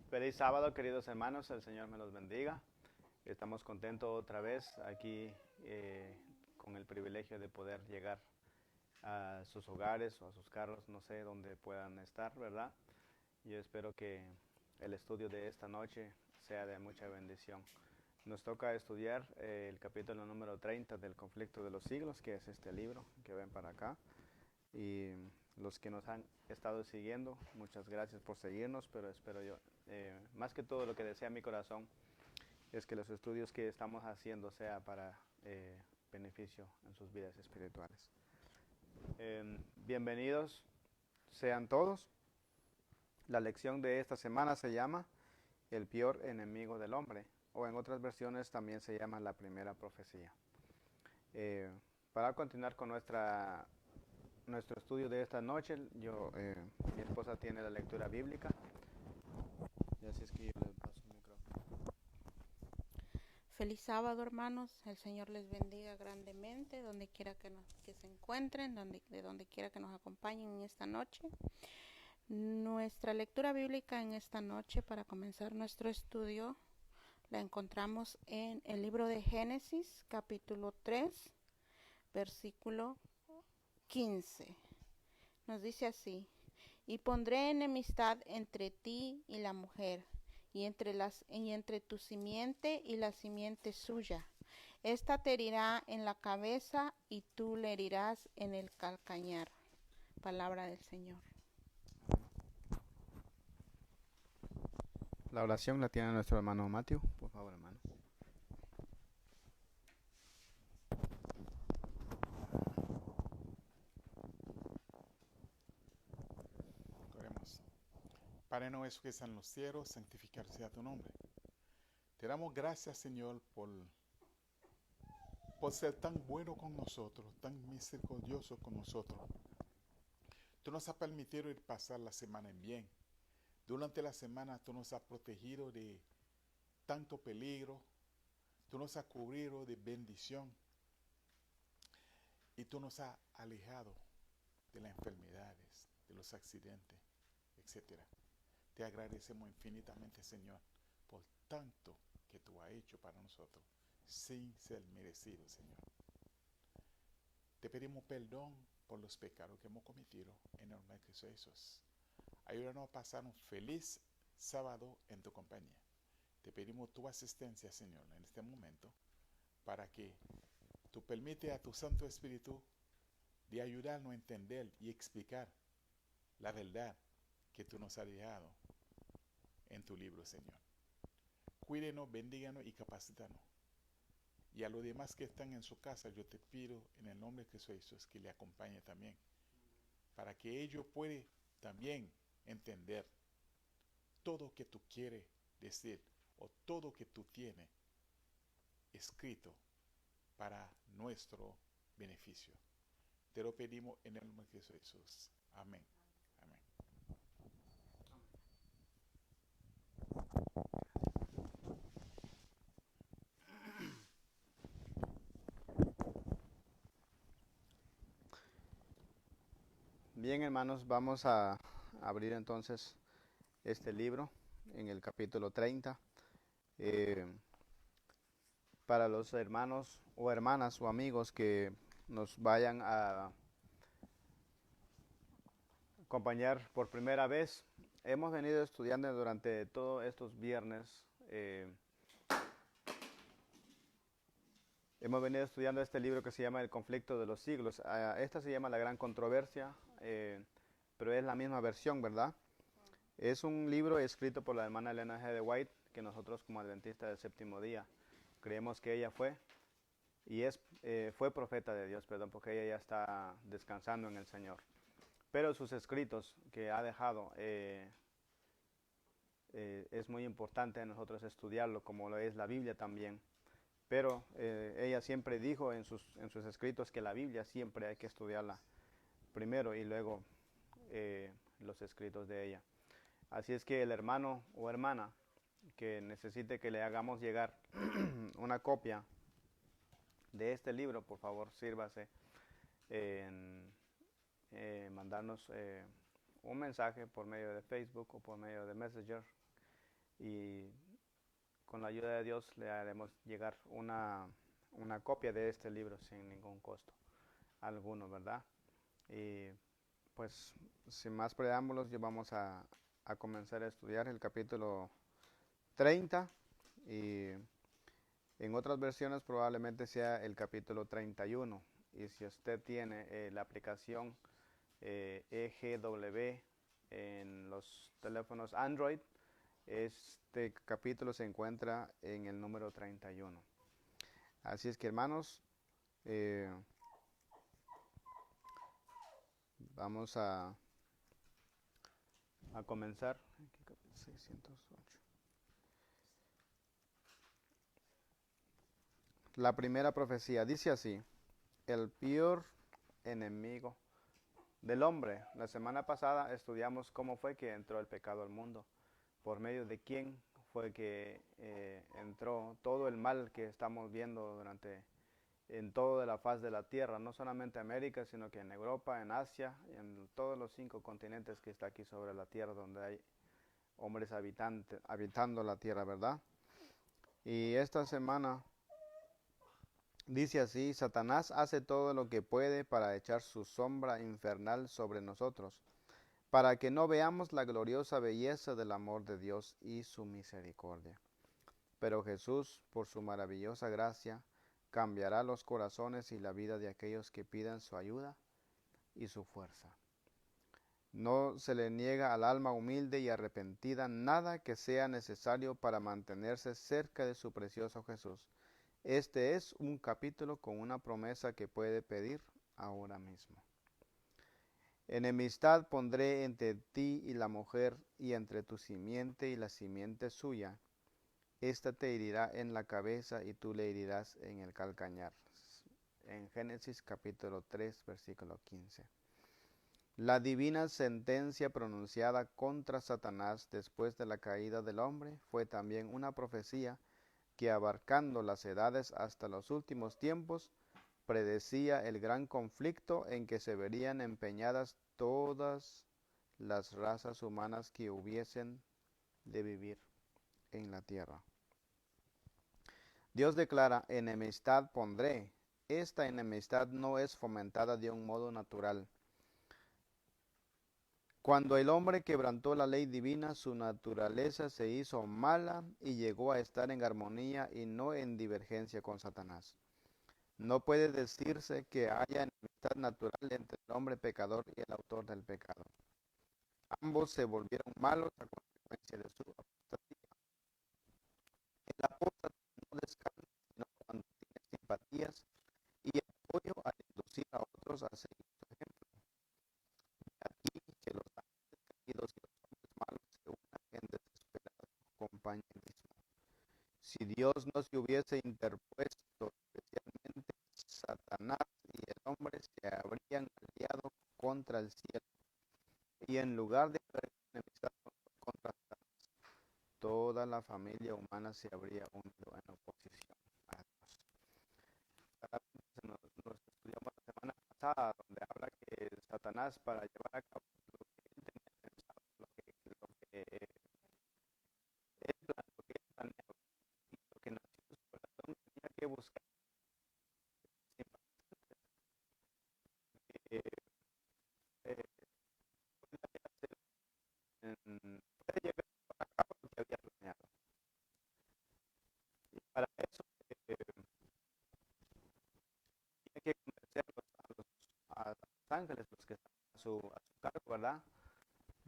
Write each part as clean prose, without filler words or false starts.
Feliz sábado, queridos hermanos, el Señor me los bendiga. Estamos contentos otra vez aquí con el privilegio de poder llegar a sus hogares o a sus carros, no sé dónde puedan estar, ¿verdad? Yo espero que el estudio de esta noche sea de mucha bendición. Nos toca estudiar el capítulo número 30 del Conflicto de los Siglos, que es este libro que ven para acá. Y los que nos han estado siguiendo, muchas gracias por seguirnos, pero espero yo, más que todo lo que desea mi corazón, es que los estudios que estamos haciendo sea para beneficio en sus vidas espirituales. Bienvenidos sean todos. La lección de esta semana se llama El peor enemigo del hombre, o en otras versiones también se llama la primera profecía. Eh, para continuar con nuestro estudio de esta noche, mi esposa tiene la lectura bíblica, y así es que yo le paso el micrófono. Feliz sábado, hermanos. El Señor les bendiga grandemente, donde quiera que se encuentren, de donde quiera que nos acompañen en esta noche. Nuestra lectura bíblica en esta noche, para comenzar nuestro estudio, la encontramos en el libro de Génesis, capítulo 3, versículo 15. Nos dice así: y pondré enemistad entre ti y la mujer, y entre tu simiente y la simiente suya. Esta te herirá en la cabeza y tú le herirás en el calcañar. Palabra del Señor. La oración la tiene nuestro hermano Matthew, por favor, hermano. Oremos. Padre nuestro que estás en los cielos, santificado sea tu nombre. Te damos gracias, Señor, por ser tan bueno con nosotros, tan misericordioso con nosotros. Tú nos has permitido ir pasar la semana en bien. Durante la semana tú nos has protegido de tanto peligro, tú nos has cubrido de bendición y tú nos has alejado de las enfermedades, de los accidentes, etc. Te agradecemos infinitamente, Señor, por tanto que tú has hecho para nosotros, sin ser merecido, Señor. Te pedimos perdón por los pecados que hemos cometido en el nombre de Cristo Jesús. Ayúdanos a pasar un feliz sábado en tu compañía. Te pedimos tu asistencia, Señor, en este momento, para que tú permites a tu Santo Espíritu de ayudarnos a entender y explicar la verdad que tú nos has dejado en tu libro, Señor. Cuídenos, bendíganos y capacítanos. Y a los demás que están en su casa, yo te pido en el nombre de Jesús que le acompañe también, para que ellos puedan también entender todo lo que tú quieres decir o todo lo que tú tienes escrito para nuestro beneficio. Te lo pedimos en el nombre de Jesús. Amén. Amén. Bien, hermanos, vamos a abrir entonces este libro en el capítulo 30. Eh, para los hermanos o hermanas o amigos que nos vayan a acompañar por primera vez, hemos venido estudiando durante todos estos viernes. Hemos venido estudiando este libro que se llama El conflicto de los siglos. Esta se llama La gran controversia, pero es la misma versión, ¿verdad? Es un libro escrito por la hermana Elena G. de White, que nosotros como adventistas del séptimo día creemos que ella fue profeta de Dios, perdón, porque ella ya está descansando en el Señor. Pero sus escritos que ha dejado es muy importante a nosotros estudiarlo, como lo es la Biblia también. Pero ella siempre dijo en sus escritos que la Biblia siempre hay que estudiarla primero y luego los escritos de ella. Así es que el hermano o hermana que necesite que le hagamos llegar una copia de este libro, por favor, sírvase en mandarnos un mensaje por medio de Facebook o por medio de Messenger y con la ayuda de Dios le haremos llegar una copia de este libro sin ningún costo alguno, ¿verdad? Y pues sin más preámbulos, ya vamos a comenzar a estudiar el capítulo 30 y en otras versiones probablemente sea el capítulo 31. Y si usted tiene la aplicación EGW en los teléfonos Android, este capítulo se encuentra en el número 31. Así es que, hermanos, vamos a comenzar. 608. La primera profecía dice así: el peor enemigo del hombre. La semana pasada estudiamos cómo fue que entró el pecado al mundo, por medio de quién fue que entró todo el mal que estamos viendo en toda la faz de la tierra, no solamente América, sino que en Europa, en Asia, en todos los 5 continentes que está aquí sobre la tierra, donde hay hombres habitando la tierra, ¿verdad? Y esta semana dice así: Satanás hace todo lo que puede para echar su sombra infernal sobre nosotros, para que no veamos la gloriosa belleza del amor de Dios y su misericordia. Pero Jesús, por su maravillosa gracia, cambiará los corazones y la vida de aquellos que pidan su ayuda y su fuerza. No se le niega al alma humilde y arrepentida nada que sea necesario para mantenerse cerca de su precioso Jesús. Este es un capítulo con una promesa que puede pedir ahora mismo. Enemistad pondré entre ti y la mujer, y entre tu simiente y la simiente suya. Esta te herirá en la cabeza y tú le herirás en el calcañar. En Génesis capítulo 3, versículo 15. La divina sentencia pronunciada contra Satanás después de la caída del hombre fue también una profecía que, abarcando las edades hasta los últimos tiempos, predecía el gran conflicto en que se verían empeñadas todas las razas humanas que hubiesen de vivir en la tierra. Dios declara: enemistad pondré. Esta enemistad no es fomentada de un modo natural. Cuando el hombre quebrantó la ley divina, su naturaleza se hizo mala y llegó a estar en armonía y no en divergencia con Satanás. No puede decirse que haya enemistad natural entre el hombre pecador y el autor del pecado. Ambos se volvieron malos a consecuencia de su apostasía. El apóstata no descansa sino cuando tiene simpatías y apoyo al inducir a otros a seguir su ejemplo. Aquí que los ángeles caídos y los hombres malos se unan en desesperado compañerismo. Si Dios no se hubiese interpuesto, especialmente Satanás y el hombre se habrían aliado contra el cielo, y en lugar de haber enemistad contra Satanás, toda la familia humana se habría unido en oposición a Dios. Nos estudiamos la semana pasada, donde habla que Satanás, para llevar a cabo lo que él tenía pensado, lo que él planeaba, lo que nació en su corazón, tenía que buscar eh, eh, puede llegar a cabo lo que había planeado. Y para eso tiene que convencer a los ángeles, los que están a su cargo, ¿verdad?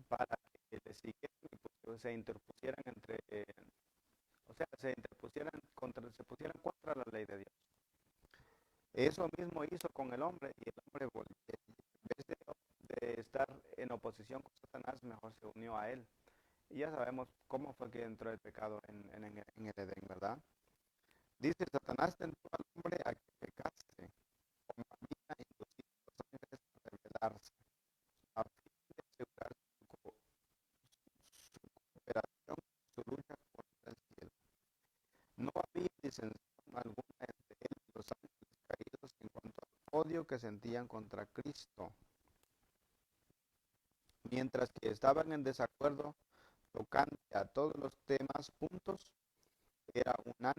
Para que le siguieran y pues, se interpusieran se pusieran contra la ley de Dios. Eso mismo hizo con el hombre, y el hombre, en vez de estar en oposición con Satanás, mejor se unió a él. Y ya sabemos cómo fue que entró el pecado en el Edén, ¿verdad? Dice: Satanás tentó al hombre a que pecase, como había inducido a los ángeles a rebelarse, a fin de asegurar su cooperación en su lucha contra el cielo. No había disensión alguna entre él y los ángeles caídos en cuanto al odio que sentían contra Cristo. Mientras que estaban en desacuerdo, tocante a todos los temas, puntos,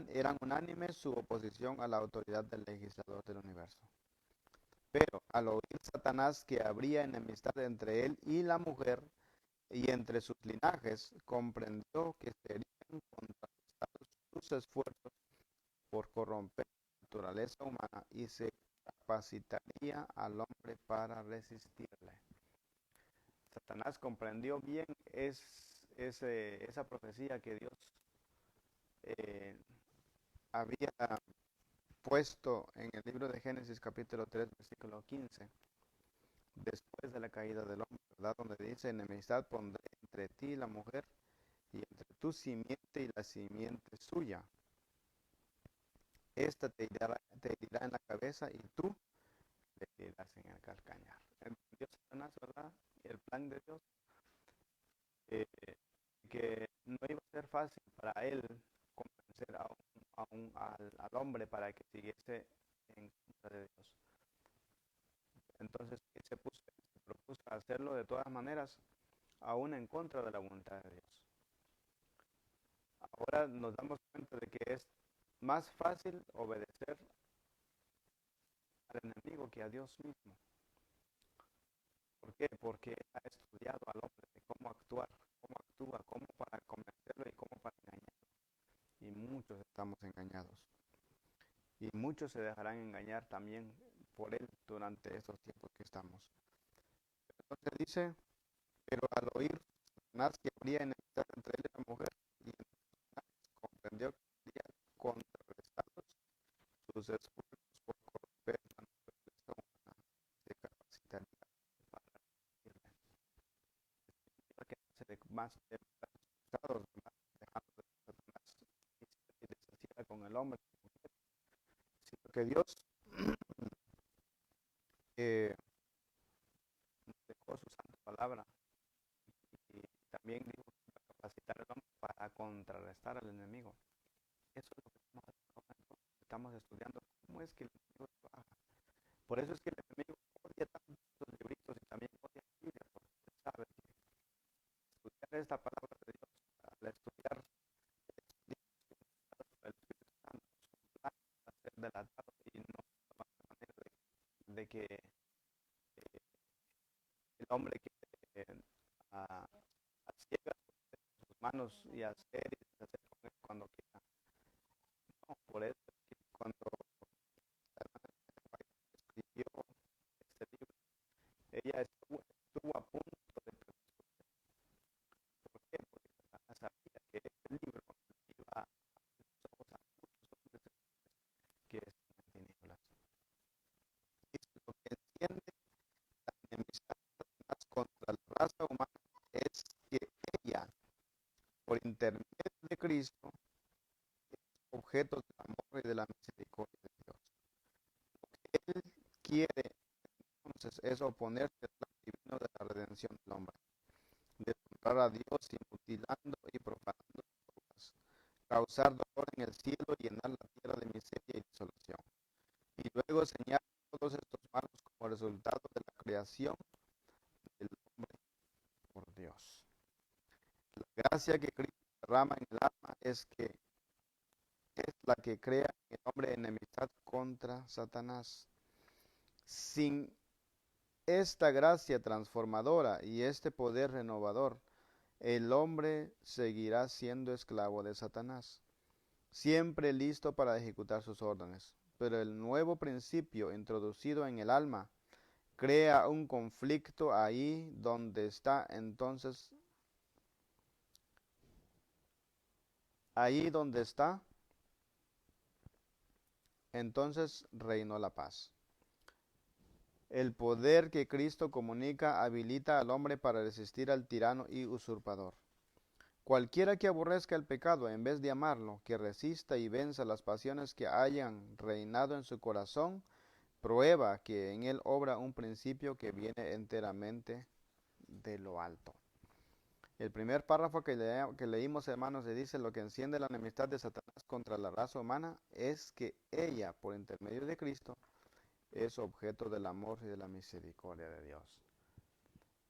eran unánimes su oposición a la autoridad del legislador del universo. Pero al oír Satanás que habría enemistad entre él y la mujer y entre sus linajes, comprendió que serían contrarrestados sus esfuerzos por corromper la naturaleza humana y se capacitaría al hombre para resistirle. Satanás comprendió bien esa profecía que Dios eh, había puesto en el libro de Génesis capítulo 3 versículo 15, después de la caída del hombre, ¿verdad? Donde dice, enemistad pondré entre ti y la mujer, y entre tu simiente y la simiente suya. Esta te herirá en la cabeza y tú le herirás en el calcañar. Dios Satanás, ¿verdad? Y el plan de Dios, eh, que no iba a ser fácil para él convencer al hombre para que siguiese en contra de Dios. Entonces se propuso hacerlo de todas maneras, aún en contra de la voluntad de Dios. Ahora nos damos cuenta de que es más fácil obedecer al enemigo que a Dios mismo. ¿Por qué? Porque ha estudiado al hombre de cómo actuar, cómo actúa, cómo para convencerlo y cómo para engañarlo. Y muchos estamos engañados. Y muchos se dejarán engañar también por él durante estos tiempos que estamos. Entonces dice, pero al oír Satanás que habría enemistad entre él y la mujer, y comprendió que serían contrarrestados sus esfuerzos por corromper la naturaleza humana, se capacitaría para resistirle. Que más resultados, dejando de Satanás y deshaciera con el hombre, sino que Dios dejó su santa palabra y también dijo que va a capacitar al hombre para contrarrestar al enemigo. Eso es lo que estamos estudiando, cómo es que el enemigo trabaja. Por eso es que el enemigo odia tantos libritos y también odia la Biblia, porque él sabe que estudiar esta palabra de Dios, al estudiar el Espíritu Santo, su plan va a ser delatado y no va a manera de que el hombre que a ciegas sus manos y hacer y deshacer con él cuando quiera. No, por eso es que cuando la hermana escribió este libro, ella estuvo a punto de perder. ¿Por qué? Porque Satanás sabía que este libro iba a abrir los ojos a muchos hombres que están en tinieblas. Y lo que enciende la enemistad de Satanás contra la raza humana es que ella, por intermedio de Cristo, es objeto del amor y de la misericordia de Dios. Lo que él quiere entonces es oponerse al plan divino de la redención del hombre, deshonrar a Dios y mutilando y profanando sus obras, causar dolor en el cielo y llenar la tierra de miseria y desolación, y luego enseñar todos estos malos como resultado de la creación del hombre por Dios. La gracia que Cristo derrama en el alma es la que crea en el hombre enemistad contra Satanás. Sin esta gracia transformadora y este poder renovador, el hombre seguirá siendo esclavo de Satanás, siempre listo para ejecutar sus órdenes. Pero el nuevo principio introducido en el alma crea un conflicto ahí donde está entonces reinó la paz. El poder que Cristo comunica habilita al hombre para resistir al tirano y usurpador. Cualquiera que aborrezca el pecado en vez de amarlo, que resista y venza las pasiones que hayan reinado en su corazón, prueba que en él obra un principio que viene enteramente de lo alto. El primer párrafo que leímos, hermanos, se dice: lo que enciende la enemistad de Satanás contra la raza humana es que ella, por intermedio de Cristo, es objeto del amor y de la misericordia de Dios.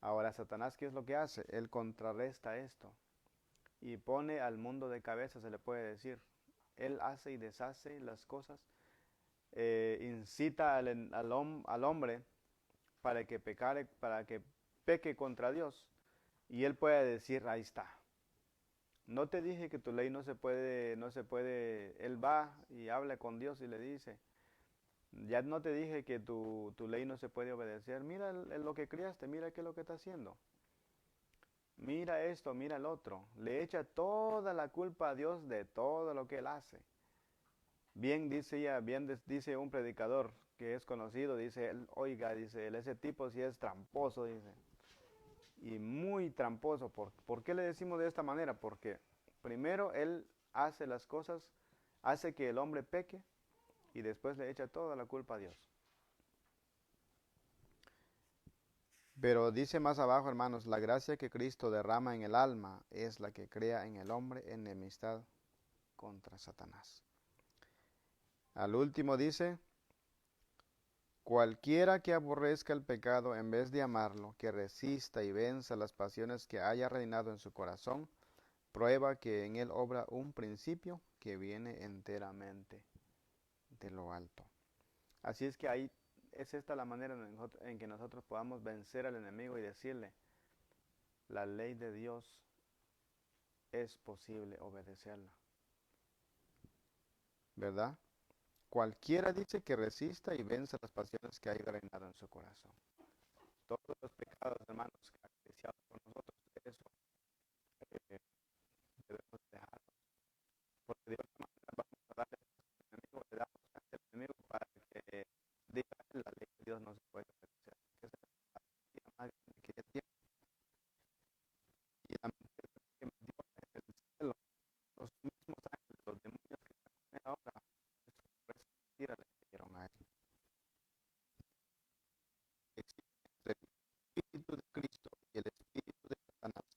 Ahora, Satanás, ¿qué es lo que hace? Él contrarresta esto. y pone al mundo de cabeza, se le puede decir. Él hace y deshace las cosas, incita al hombre para que peque contra Dios. Y él puede decir, ahí está. No te dije que tu ley no se puede. Él va y habla con Dios y le dice, ya no te dije que tu ley no se puede obedecer. Mira lo que criaste, mira qué es lo que está haciendo. Mira esto, mira el otro. Le echa toda la culpa a Dios de todo lo que él hace. Bien dice un predicador que es conocido, dice él, oiga, dice él, ese tipo sí es tramposo, dice. Y muy tramposo. ¿Por qué le decimos de esta manera? Porque primero él hace las cosas, hace que el hombre peque y después le echa toda la culpa a Dios. Pero dice más abajo, hermanos, la gracia que Cristo derrama en el alma es la que crea en el hombre enemistad contra Satanás. Al último dice, cualquiera que aborrezca el pecado en vez de amarlo, que resista y venza las pasiones que haya reinado en su corazón, prueba que en él obra un principio que viene enteramente de lo alto. Así es que ahí es esta la manera en que nosotros podamos vencer al enemigo y decirle, la ley de Dios es posible obedecerla. ¿Verdad? Cualquiera dice que resista y venza las pasiones que hay reinado en su corazón. Todos los pecados, hermanos, que han iniciado por nosotros, eso debemos dejarlo. Porque de otra manera vamos a darle al enemigo, le damos al enemigo para que diga la ley de Dios no se puede obedecer. Que es la mentira más grande que él tiene. Y la mentira que metió en el cielo, los mismos ángeles, los demonios que están con él ahora, esa mentira le dieron a él. Existe entre el Espíritu de Cristo y el Espíritu de Satanás,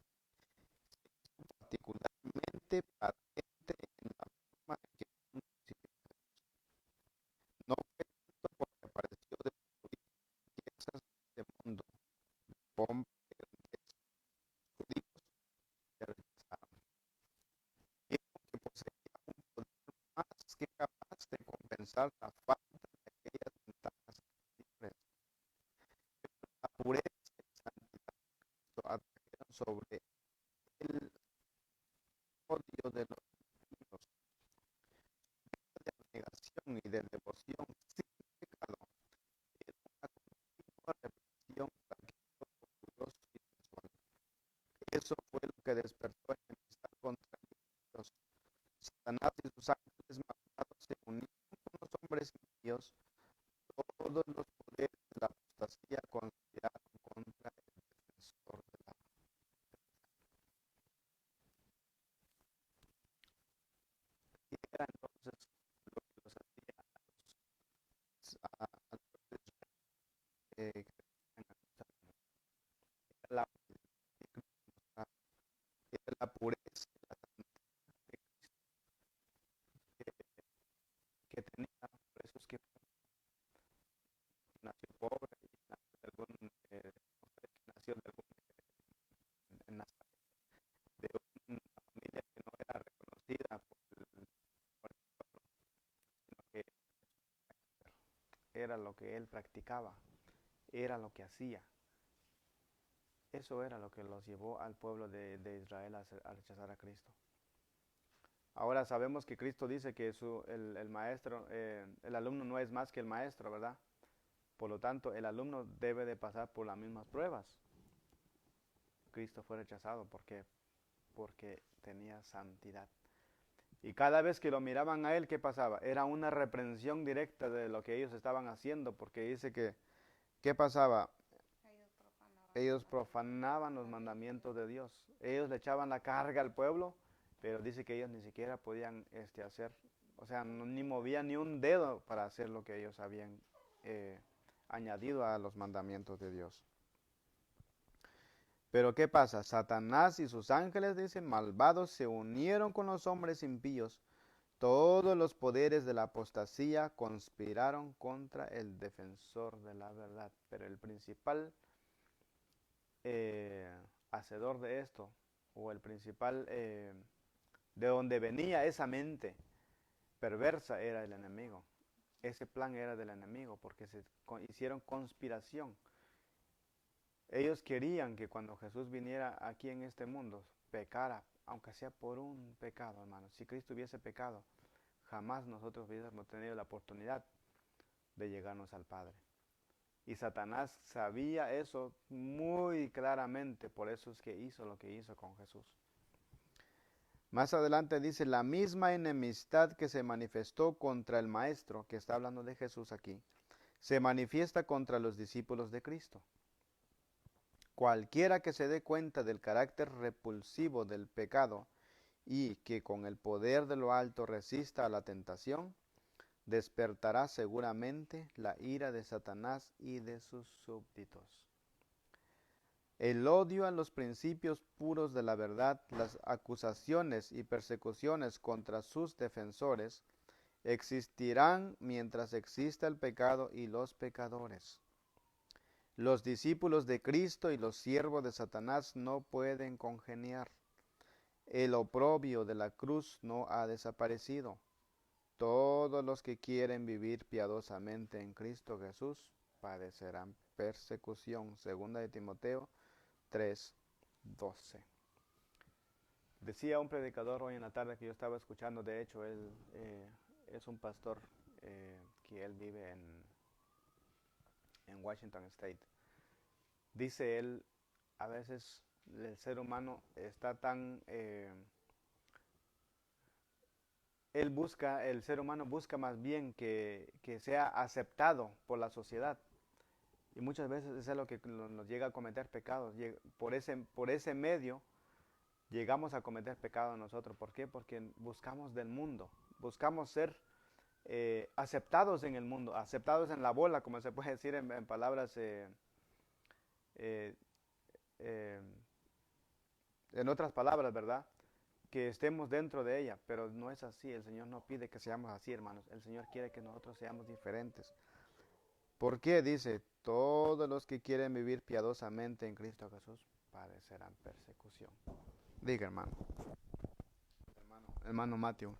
particularmente patente en la forma en que el mundo recibió a Jesús. No fue tanto porque apareció de riquezas de mundo, pompa y grandeza. Los judíos le rechazaron. Vieron que poseía un poder más que capaz de compensar la falta de aquellas ventajas anteriores. La pureza y santidad de Cristo atrajeron sobre el odio de los enemigos, de abnegación y de devoción sin pecado, era una continua repetición para aquel orgulloso y sensual. Eso fue lo que despertó enemistad contra Dios. Satanás y sus ángeles malvados se unieron con los hombres impíos. Todos los poderes de la apostasía conspiraron contra el defensor de la verdad. Y era entonces lo que los hacía a los que creían en Jerusalén. Era la humildad que Cristo mostraba, era la pureza y la santidad de Cristo que tenía. Por eso es que nació pobre y nació de algún, no sé, que nació de algún, en Nazaret, de una familia que no era reconocida por el pueblo, sino que era lo que él practicaba, era lo que hacía. Eso era lo que los llevó al pueblo de Israel a rechazar a Cristo. Ahora sabemos que Cristo dice que el maestro, el alumno no es más que el maestro, ¿verdad? Por lo tanto, el alumno debe de pasar por las mismas pruebas. Cristo fue rechazado porque tenía santidad. Y cada vez que lo miraban a él, ¿qué pasaba? Era una reprensión directa de lo que ellos estaban haciendo, porque dice que, ¿qué pasaba? Ellos profanaban los mandamientos de Dios. Ellos le echaban la carga al pueblo, pero dice que ellos ni siquiera podían hacer, o sea, ni movían ni un dedo para hacer lo que ellos habían añadido a los mandamientos de Dios. Pero ¿qué pasa? Satanás y sus ángeles, dicen, malvados, se unieron con los hombres impíos. Todos los poderes de la apostasía conspiraron contra el defensor de la verdad. Pero el principal hacedor de esto o el principal, de donde venía esa mente perversa era el enemigo. Ese plan era del enemigo porque hicieron conspiración. Ellos querían que cuando Jesús viniera aquí en este mundo, pecara, aunque sea por un pecado, hermanos. Si Cristo hubiese pecado, jamás nosotros hubiésemos tenido la oportunidad de llegarnos al Padre. Y Satanás sabía eso muy claramente, por eso es que hizo lo que hizo con Jesús. Más adelante dice, la misma enemistad que se manifestó contra el Maestro, que está hablando de Jesús aquí, se manifiesta contra los discípulos de Cristo. Cualquiera que se dé cuenta del carácter repulsivo del pecado y que con el poder de lo alto resista a la tentación, despertará seguramente la ira de Satanás y de sus súbditos. El odio a los principios puros de la verdad, las acusaciones y persecuciones contra sus defensores, existirán mientras exista el pecado y los pecadores. Los discípulos de Cristo y los siervos de Satanás no pueden congeniar. El oprobio de la cruz no ha desaparecido. Todos los que quieren vivir piadosamente en Cristo Jesús padecerán persecución. 2 de Timoteo 3:12. Decía un predicador hoy en la tarde que yo estaba escuchando, de hecho él es un pastor que él vive en Washington State. Dice él, a veces el ser humano está tan... el ser humano busca más bien que sea aceptado por la sociedad. Y muchas veces es lo que nos llega a cometer pecados. Por ese medio llegamos a cometer pecados nosotros. ¿Por qué? Porque buscamos del mundo. Buscamos ser aceptados en el mundo, aceptados en la bola, como se puede decir en palabras, en otras palabras, ¿verdad? Que estemos dentro de ella, pero no es así. El Señor no pide que seamos así, hermanos. El Señor quiere que nosotros seamos diferentes. ¿Por qué? Dice, todos los que quieren vivir piadosamente en Cristo Jesús padecerán persecución. Diga, hermano. Hermano Mateo.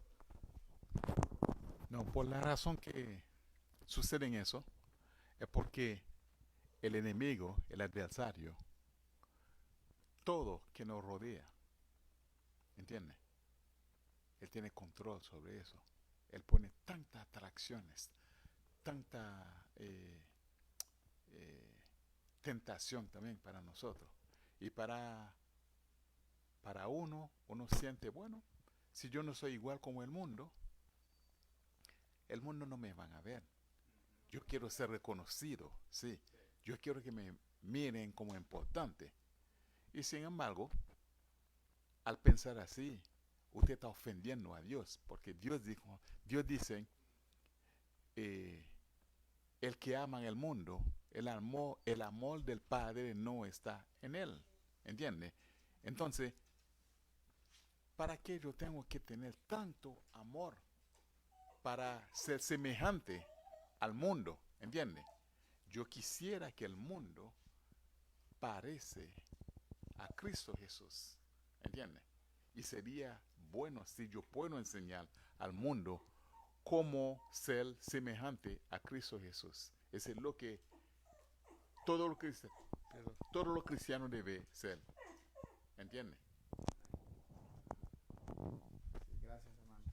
No, por la razón que sucede en eso, es porque el enemigo, el adversario, todo que nos rodea, ¿entiendes? Él tiene control sobre eso. Él pone tantas atracciones, tanta tentación también para nosotros. Y para uno siente, bueno, si yo no soy igual como el mundo no me van a ver. Yo quiero ser reconocido, sí. Yo quiero que me miren como importante. Y sin embargo, al pensar así, usted está ofendiendo a Dios, porque Dios dice, el que ama el mundo, el amor del Padre no está en él, ¿entiende? Entonces, ¿para qué yo tengo que tener tanto amor para ser semejante al mundo, ¿entiende? Yo quisiera que el mundo parece a Cristo Jesús, ¿entiende? Y sería bueno si yo puedo enseñar al mundo cómo ser semejante a Cristo Jesús. Eso es lo que todos los cristianos deben ser, ¿entiende? Gracias, hermano.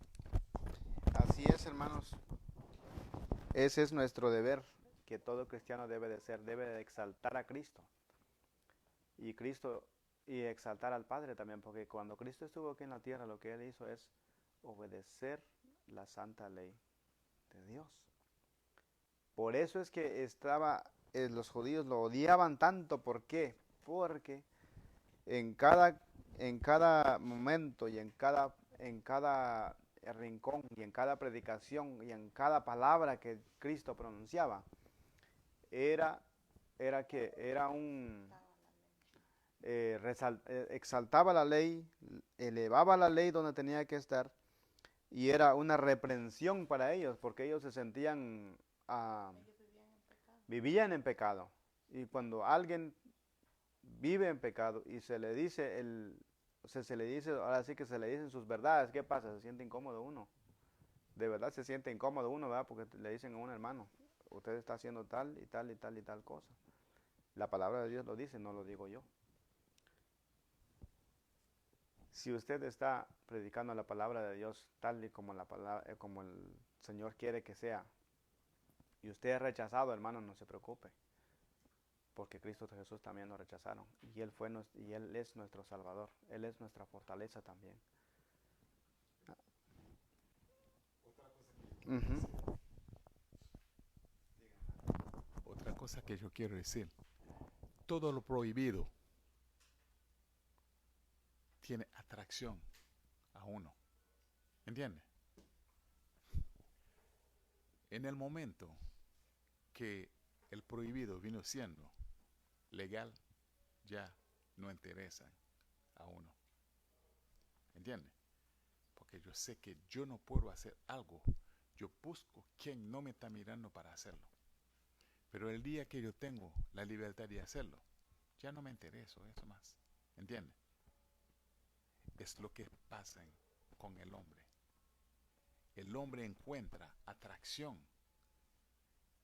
Así es, hermanos. Ese es nuestro deber, que todo cristiano debe de ser, debe de exaltar a Cristo. Y exaltar al Padre también, porque cuando Cristo estuvo aquí en la tierra, lo que Él hizo es obedecer la santa ley de Dios. Por eso es que los judíos lo odiaban tanto. ¿Por qué? Porque en cada momento y en cada rincón y en cada predicación y en cada palabra que Cristo pronunciaba, exaltaba la ley, elevaba la ley donde tenía que estar, y era una reprensión para ellos, porque ellos se sentían, vivían en pecado. Y cuando alguien vive en pecado y se le dice se le dice, ahora sí que se le dicen sus verdades, ¿qué pasa? Se siente incómodo uno. De verdad se siente incómodo uno, ¿verdad? Porque le dicen a un hermano, usted está haciendo tal y tal y tal y tal cosa. La palabra de Dios lo dice, no lo digo yo. Si usted está predicando la palabra de Dios tal y como la palabra, como el Señor quiere que sea, y usted es rechazado, hermano, no se preocupe, porque Cristo Jesús también lo rechazaron y él es nuestro Salvador, él es nuestra fortaleza también. Uh-huh. Otra cosa que yo quiero decir, todo lo prohibido tiene atracción a uno. ¿Entiendes? En el momento que el prohibido vino siendo legal, ya no interesa a uno. ¿Entiendes? Porque yo sé que yo no puedo hacer algo. Yo busco quien no me está mirando para hacerlo. Pero el día que yo tengo la libertad de hacerlo, ya no me interesa eso más. ¿Entiendes? Es lo que pasa con el hombre. El hombre encuentra atracción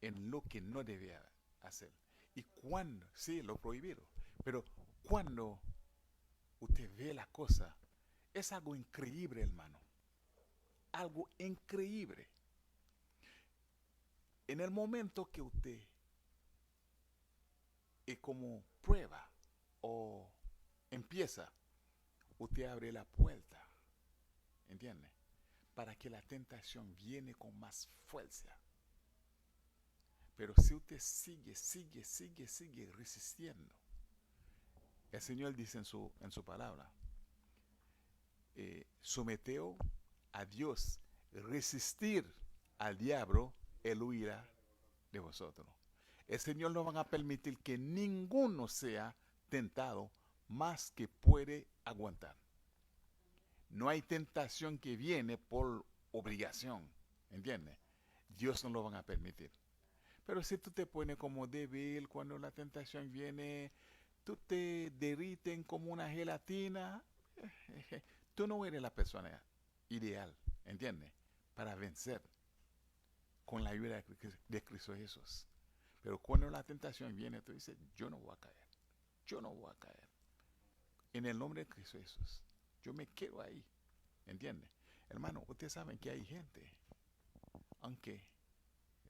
en lo que no debe hacer. Y cuando, sí, lo prohibido, pero cuando usted ve la cosa, es algo increíble, hermano. Algo increíble. En el momento que usted como prueba o empieza, usted abre la puerta, ¿entiende? Para que la tentación viene con más fuerza. Pero si usted sigue resistiendo, el Señor dice en su palabra, someteo a Dios, resistir al diablo, él huirá de vosotros. El Señor no va a permitir que ninguno sea tentado más que puede aguantar. No hay tentación que viene por obligación, ¿entiendes? Dios no lo van a permitir. Pero si tú te pones como débil cuando la tentación viene, tú te derriten como una gelatina, tú no eres la persona ideal, ¿entiendes? Para vencer con la ayuda de Cristo Jesús. Pero cuando la tentación viene, tú dices, yo no voy a caer, yo no voy a caer. En el nombre de Cristo Jesús, yo me quedo ahí, ¿entiendes? Hermano, ustedes saben que hay gente, aunque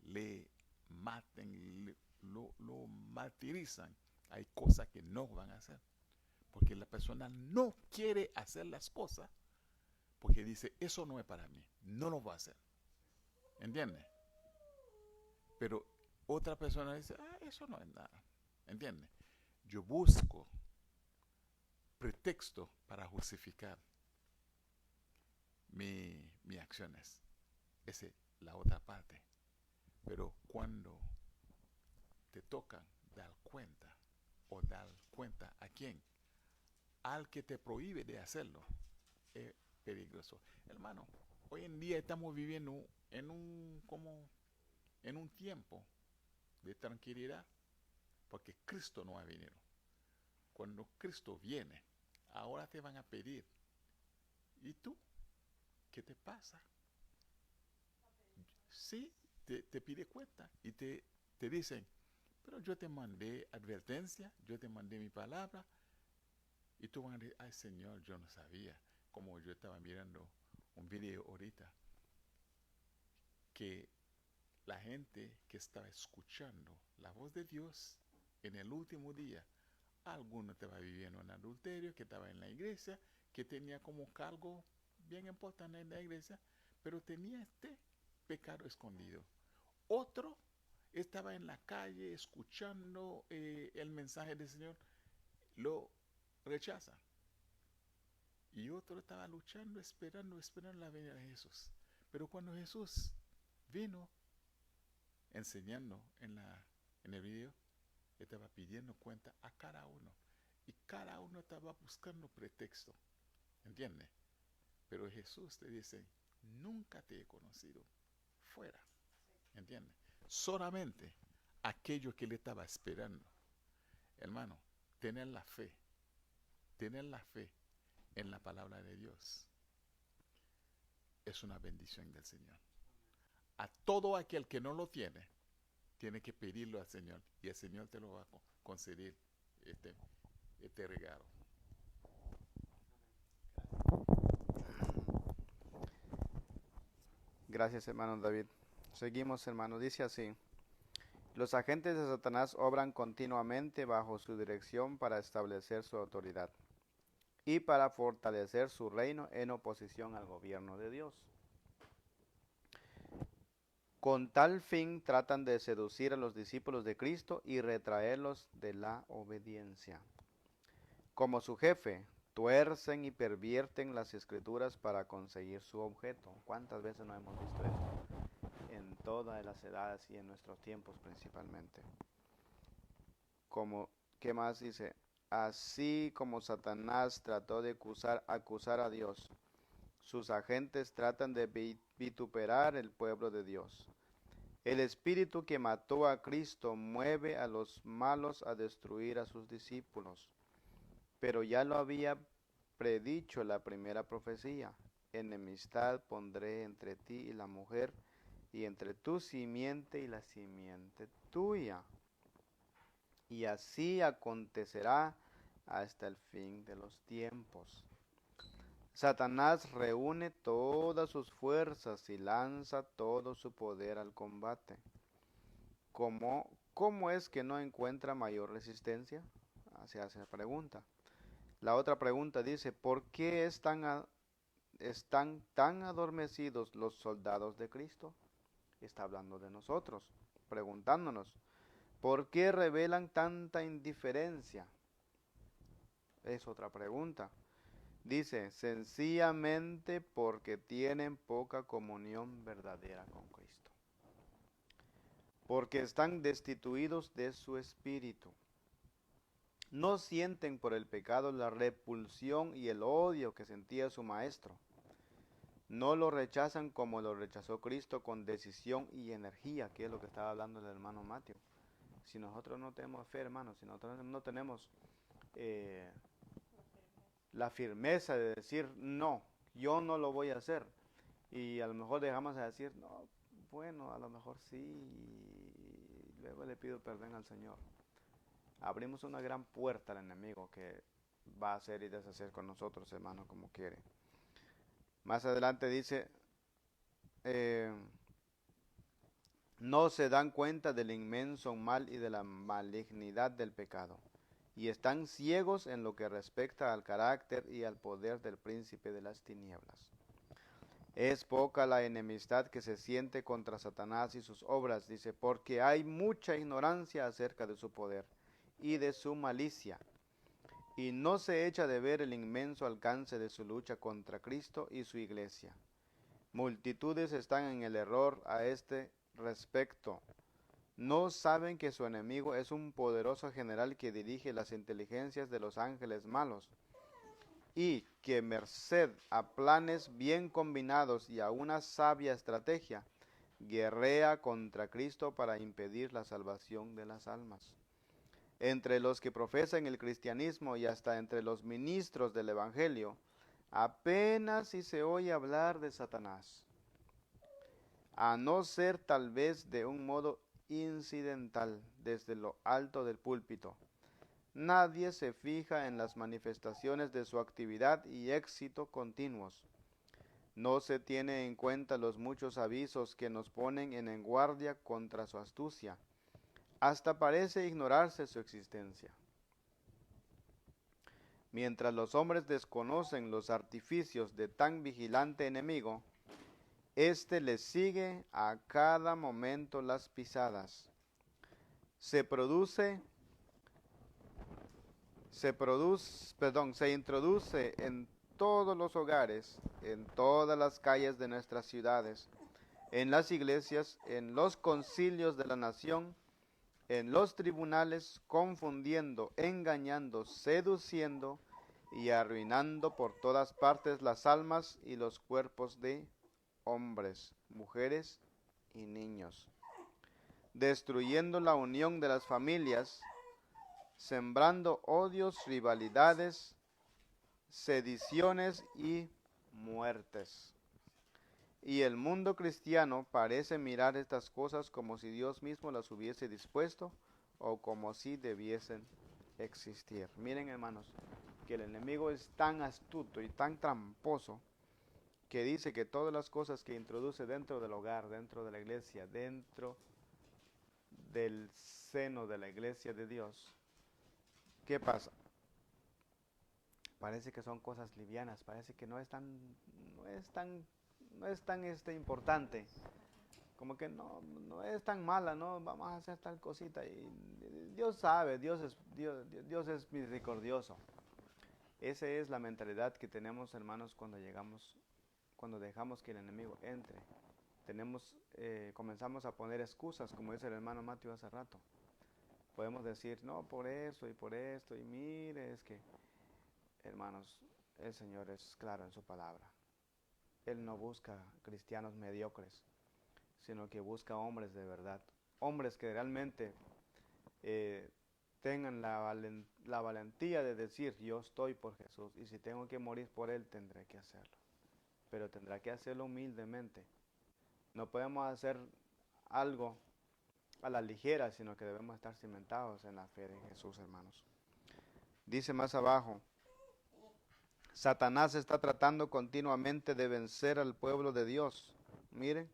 le maten, lo martirizan, hay cosas que no van a hacer. Porque la persona no quiere hacer las cosas, porque dice, eso no es para mí, no lo voy a hacer. ¿Entiendes? Pero otra persona dice, eso no es nada. ¿Entiendes? Yo busco pretexto para justificar mis acciones. Esa es la otra parte. Pero cuando te tocan dar cuenta, o dar cuenta a quién, al que te prohíbe de hacerlo, es peligroso. Hermano, hoy en día estamos viviendo en un tiempo de tranquilidad, porque Cristo no ha venido. Cuando Cristo viene, ahora te van a pedir, ¿y tú? ¿Qué te pasa? Sí, te pide cuenta y te dicen, pero yo te mandé advertencia, yo te mandé mi palabra, y tú vas a decir, ay Señor, yo no sabía, como yo estaba mirando un video ahorita, que la gente que estaba escuchando la voz de Dios en el último día, alguno estaba viviendo en adulterio, que estaba en la iglesia, que tenía como cargo bien importante en la iglesia, pero tenía este pecado escondido. Otro estaba en la calle escuchando el mensaje del Señor, lo rechaza. Y otro estaba luchando, esperando la venida de Jesús. Pero cuando Jesús vino enseñando en el video, estaba pidiendo cuenta a cada uno. Y cada uno estaba buscando pretexto. ¿Entiendes? Pero Jesús te dice, nunca te he conocido. Fuera. ¿Entiendes? Solamente aquello que le estaba esperando. Hermano, tener la fe en la palabra de Dios es una bendición del Señor. A todo aquel que no lo tiene que pedirlo al Señor y el Señor te lo va a conceder este regalo. Gracias, hermano David. Seguimos, hermano. Dice así: los agentes de Satanás obran continuamente bajo su dirección para establecer su autoridad y para fortalecer su reino en oposición al gobierno de Dios. Con tal fin tratan de seducir a los discípulos de Cristo y retraerlos de la obediencia. Como su jefe, tuercen y pervierten las escrituras para conseguir su objeto. ¿Cuántas veces no hemos visto esto? En todas las edades y en nuestros tiempos principalmente. ¿Qué más dice? Así como Satanás trató de acusar a Dios, sus agentes tratan de vituperar el pueblo de Dios. El espíritu que mató a Cristo mueve a los malos a destruir a sus discípulos. Pero ya lo había predicho la primera profecía: enemistad pondré entre ti y la mujer, y entre tu simiente y la simiente tuya. Y así acontecerá hasta el fin de los tiempos. Satanás reúne todas sus fuerzas y lanza todo su poder al combate. ¿Cómo es que no encuentra mayor resistencia? Se hace la pregunta. La otra pregunta dice: ¿por qué están tan adormecidos los soldados de Cristo? Está hablando de nosotros, preguntándonos: ¿por qué revelan tanta indiferencia? Es otra pregunta. Dice: sencillamente porque tienen poca comunión verdadera con Cristo. Porque están destituidos de su espíritu. No sienten por el pecado la repulsión y el odio que sentía su maestro. No lo rechazan como lo rechazó Cristo, con decisión y energía, que es lo que estaba hablando el hermano Mateo. Si nosotros no tenemos fe, hermanos, si nosotros no tenemos la firmeza de decir: no, yo no lo voy a hacer, y a lo mejor dejamos de decir: no, bueno, a lo mejor sí, y luego le pido perdón al Señor, abrimos una gran puerta al enemigo que va a hacer y deshacer con nosotros, hermano, como quiere. Más adelante dice: no se dan cuenta del inmenso mal y de la malignidad del pecado, y están ciegos en lo que respecta al carácter y al poder del príncipe de las tinieblas. Es poca la enemistad que se siente contra Satanás y sus obras, dice, porque hay mucha ignorancia acerca de su poder y de su malicia, y no se echa de ver el inmenso alcance de su lucha contra Cristo y su iglesia. Multitudes están en el error a este respecto. No saben que su enemigo es un poderoso general que dirige las inteligencias de los ángeles malos, y que merced a planes bien combinados y a una sabia estrategia, guerrea contra Cristo para impedir la salvación de las almas. Entre los que profesan el cristianismo y hasta entre los ministros del Evangelio, apenas si se oye hablar de Satanás, a no ser tal vez de un modo incidental desde lo alto del púlpito. Nadie se fija en las manifestaciones de su actividad y éxito continuos. No se tiene en cuenta los muchos avisos que nos ponen en guardia contra su astucia. Hasta parece ignorarse su existencia. Mientras los hombres desconocen los artificios de tan vigilante enemigo, éste les sigue a cada momento las pisadas. Se introduce en todos los hogares, en todas las calles de nuestras ciudades, en las iglesias, en los concilios de la nación, en los tribunales, confundiendo, engañando, seduciendo y arruinando por todas partes las almas y los cuerpos de hombres, mujeres y niños, destruyendo la unión de las familias, sembrando odios, rivalidades, sediciones y muertes. Y el mundo cristiano parece mirar estas cosas como si Dios mismo las hubiese dispuesto o como si debiesen existir. Miren, hermanos, que el enemigo es tan astuto y tan tramposo que dice que todas las cosas que introduce dentro del hogar, dentro de la iglesia, dentro del seno de la iglesia de Dios, ¿qué pasa? Parece que son cosas livianas, parece que no es tan importante, como que no es tan mala, no vamos a hacer tal cosita. Y Dios sabe, Dios es misericordioso. Esa es la mentalidad que tenemos, hermanos, cuando dejamos que el enemigo entre. Comenzamos a poner excusas, como dice el hermano Mateo hace rato. Podemos decir, no, por eso y por esto, y mire, es que, hermanos, el Señor es claro en su palabra. Él no busca cristianos mediocres, sino que busca hombres de verdad. Hombres que realmente tengan la valentía de decir, yo estoy por Jesús, y si tengo que morir por Él, tendré que hacerlo. Pero tendrá que hacerlo humildemente. No podemos hacer algo a la ligera, sino que debemos estar cimentados en la fe de Jesús, hermanos. Dice más abajo, Satanás está tratando continuamente de vencer al pueblo de Dios. Miren,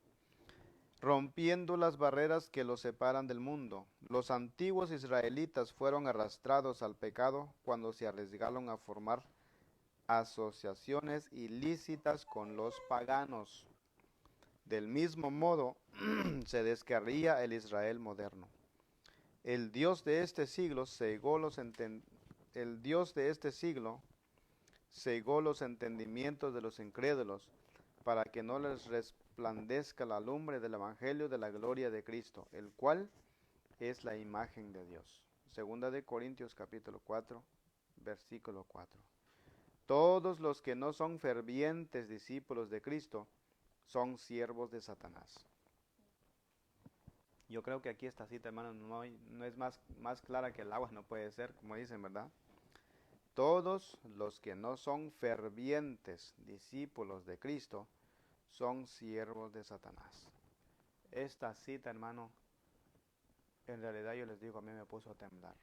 rompiendo las barreras que los separan del mundo. Los antiguos israelitas fueron arrastrados al pecado cuando se arriesgaron a formar asociaciones ilícitas con los paganos. Del mismo modo se descarría el Israel moderno. El Dios de este siglo cegó los entendimientos de los incrédulos para que no les resplandezca la lumbre del evangelio de la gloria de Cristo, el cual es la imagen de Dios. Segunda de Corintios capítulo 4, versículo 4. Todos los que no son fervientes discípulos de Cristo son siervos de Satanás. Yo creo que aquí esta cita, hermano, no es más clara que el agua, no puede ser, como dicen, ¿verdad? Todos los que no son fervientes discípulos de Cristo son siervos de Satanás. Esta cita, hermano, en realidad yo les digo, a mí me puso a temblar.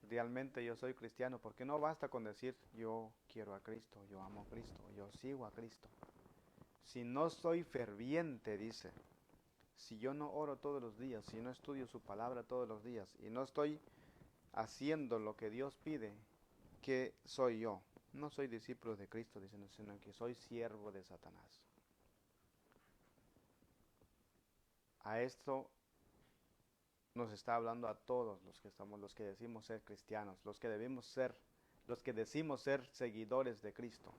Realmente yo soy cristiano, porque no basta con decir yo quiero a Cristo, yo amo a Cristo, yo sigo a Cristo. Si no soy ferviente, dice, si yo no oro todos los días, si no estudio su palabra todos los días y no estoy haciendo lo que Dios pide, ¿qué soy yo? No soy discípulo de Cristo, dicen, sino que soy siervo de Satanás. A esto nos está hablando a todos los que decimos ser cristianos, los que decimos ser seguidores de Cristo.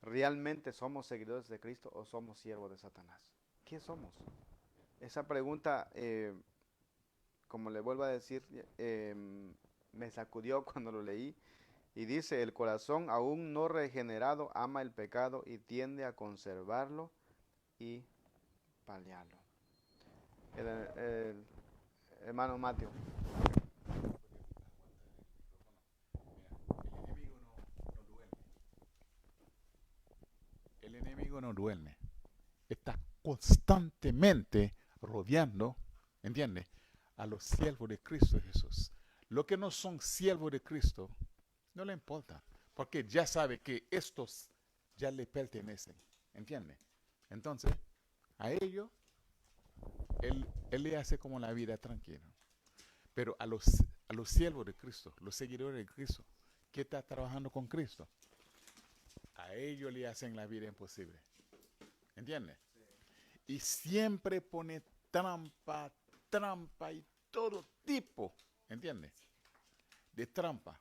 ¿Realmente somos seguidores de Cristo o somos siervos de Satanás? ¿Qué somos? Esa pregunta, como le vuelvo a decir, me sacudió cuando lo leí. Y dice, el corazón aún no regenerado ama el pecado y tiende a conservarlo y paliarlo. El hermano Mateo. El enemigo no duerme. Está constantemente rodeando, ¿entiendes?, a los siervos de Cristo Jesús. Los que no son siervos de Cristo, no le importa, porque ya sabe que estos ya le pertenecen, ¿entiendes? Entonces, a ellos, él le hace como la vida tranquila. Pero a los siervos de Cristo, los seguidores de Cristo, que está trabajando con Cristo, a ellos le hacen la vida imposible. ¿Entiendes? Y siempre pone trampa y todo tipo, ¿entiendes?, de trampa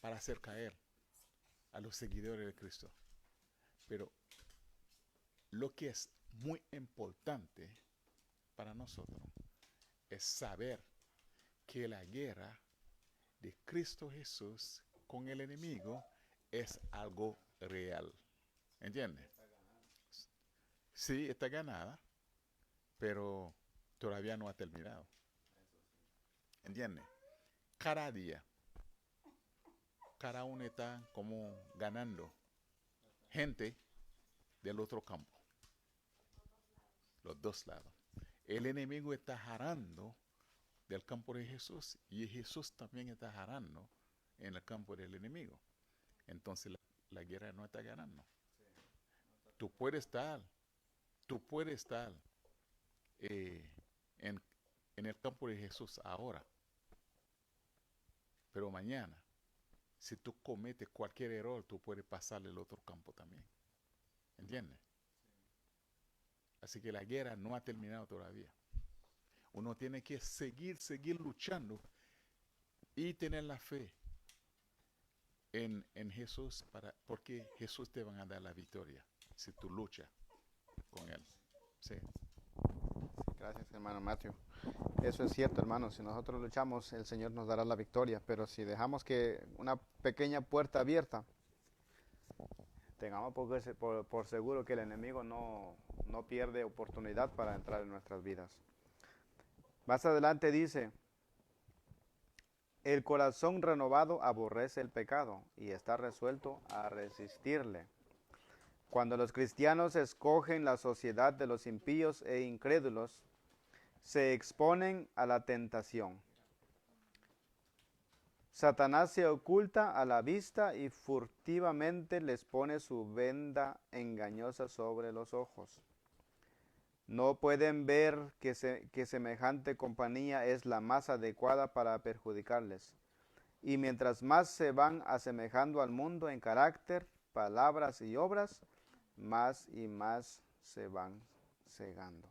para hacer caer a los seguidores de Cristo. Pero lo que es muy importante para nosotros es saber que la guerra de Cristo Jesús con el enemigo es algo real. ¿Entiendes? Sí, está ganada, pero todavía no ha terminado. ¿Entiendes? Cada día cada uno está como ganando gente del otro campo, los dos lados. El enemigo está jarando del campo de Jesús y Jesús también está jarando en el campo del enemigo. Entonces la guerra no está ganando. Tú puedes estar eh, en el campo de Jesús ahora, pero mañana, si tú cometes cualquier error, tú puedes pasar al otro campo también. ¿Entiendes? Así que la guerra no ha terminado todavía. Uno tiene que seguir luchando y tener la fe en Jesús, porque Jesús te va a dar la victoria si tú luchas con Él. Sí. Gracias, hermano Matthew. Eso es cierto, hermano. Si nosotros luchamos, el Señor nos dará la victoria. Pero si dejamos que una pequeña puerta abierta, tengamos por seguro que el enemigo no pierde oportunidad para entrar en nuestras vidas. Más adelante dice, el corazón renovado aborrece el pecado y está resuelto a resistirle. Cuando los cristianos escogen la sociedad de los impíos e incrédulos, se exponen a la tentación. Satanás se oculta a la vista y furtivamente les pone su venda engañosa sobre los ojos. No pueden ver que semejante compañía es la más adecuada para perjudicarles. Y mientras más se van asemejando al mundo en carácter, palabras y obras, más y más se van cegando.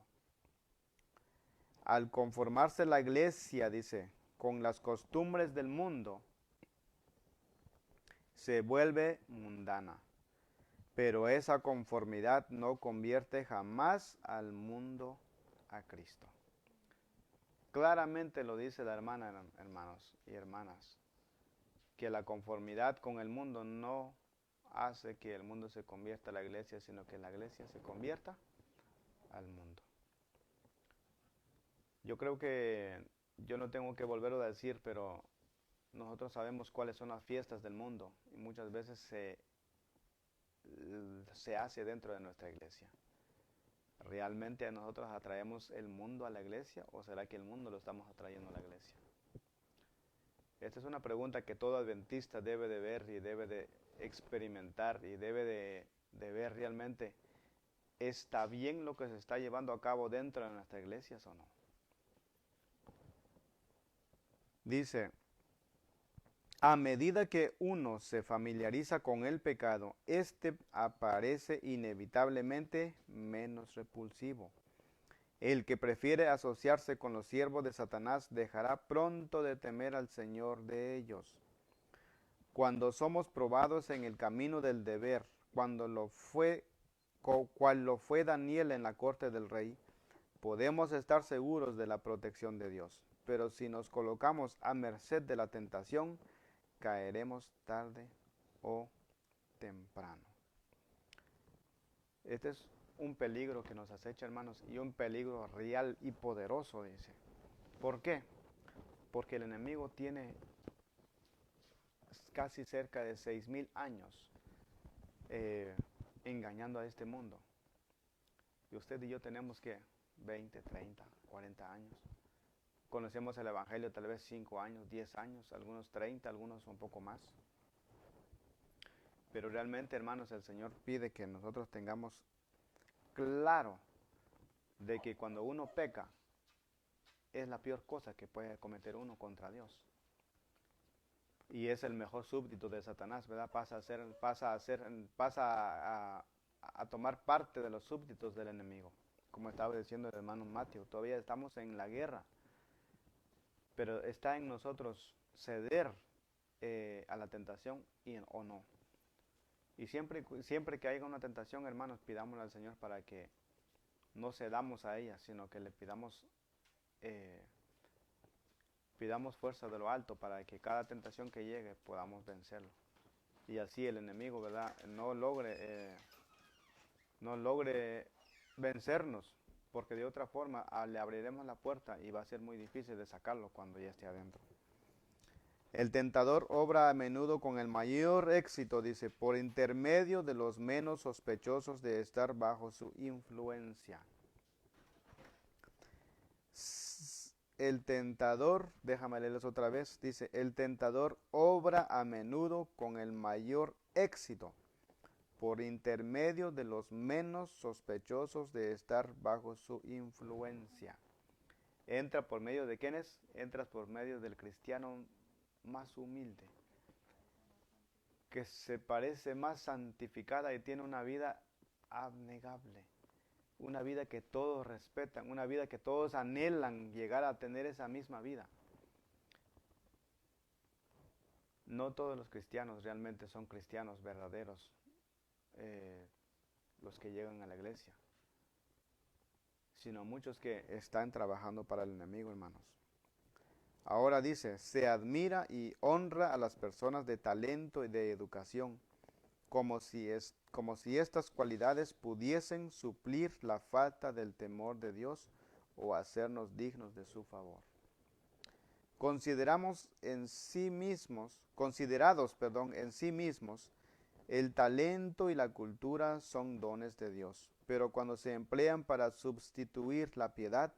Al conformarse la iglesia, dice, con las costumbres del mundo, se vuelve mundana. Pero esa conformidad no convierte jamás al mundo a Cristo. Claramente lo dice la hermana, hermanos y hermanas, que la conformidad con el mundo no hace que el mundo se convierta a la iglesia, sino que la iglesia se convierta al mundo. Yo creo que yo no tengo que volverlo a decir, pero nosotros sabemos cuáles son las fiestas del mundo y muchas veces se hace dentro de nuestra iglesia. ¿Realmente nosotros atraemos el mundo a la iglesia o será que el mundo lo estamos atrayendo a la iglesia? Esta es una pregunta que todo adventista debe de ver y debe de experimentar y debe de ver realmente, ¿está bien lo que se está llevando a cabo dentro de nuestras iglesias o no? Dice, a medida que uno se familiariza con el pecado, este aparece inevitablemente menos repulsivo. El que prefiere asociarse con los siervos de Satanás dejará pronto de temer al Señor de ellos. Cuando somos probados en el camino del deber, cual lo fue Daniel en la corte del rey, podemos estar seguros de la protección de Dios. Pero si nos colocamos a merced de la tentación, caeremos tarde o temprano. Este es un peligro que nos acecha, hermanos, y un peligro real y poderoso, dice. ¿Por qué? Porque el enemigo tiene casi cerca de 6,000 años engañando a este mundo. Y usted y yo tenemos que 20, 30, 40 años. Conocemos el Evangelio tal vez 5 años, 10 años, algunos 30, algunos un poco más. Pero realmente, hermanos, el Señor pide que nosotros tengamos claro de que cuando uno peca, es la peor cosa que puede cometer uno contra Dios. Y es el mejor súbdito de Satanás, ¿verdad? Pasa a tomar parte de los súbditos del enemigo. Como estaba diciendo el hermano Matthew, todavía estamos en la guerra. Pero está en nosotros ceder a la tentación o no. Y siempre que haya una tentación, hermanos, pidámosle al Señor para que no cedamos a ella, sino que le pidamos fuerza de lo alto para que cada tentación que llegue podamos vencerlo. Y así el enemigo, ¿verdad?, no logre vencernos, porque de otra forma le abriremos la puerta y va a ser muy difícil de sacarlo cuando ya esté adentro. El tentador obra a menudo con el mayor éxito, dice, por intermedio de los menos sospechosos de estar bajo su influencia. El tentador, déjame leerles otra vez, dice, el tentador obra a menudo con el mayor éxito, por intermedio de los menos sospechosos de estar bajo su influencia. ¿Entra por medio de quiénes? Entras por medio del cristiano más humilde, que se parece más santificada y tiene una vida abnegable, una vida que todos respetan, una vida que todos anhelan llegar a tener esa misma vida. No todos los cristianos realmente son cristianos verdaderos, los que llegan a la iglesia, sino muchos que están trabajando para el enemigo, hermanos. Ahora dice, se admira y honra a las personas de talento y de educación, como si estas cualidades pudiesen suplir la falta del temor de Dios o hacernos dignos de su favor. Considerados en sí mismos, el talento y la cultura son dones de Dios, pero cuando se emplean para sustituir la piedad,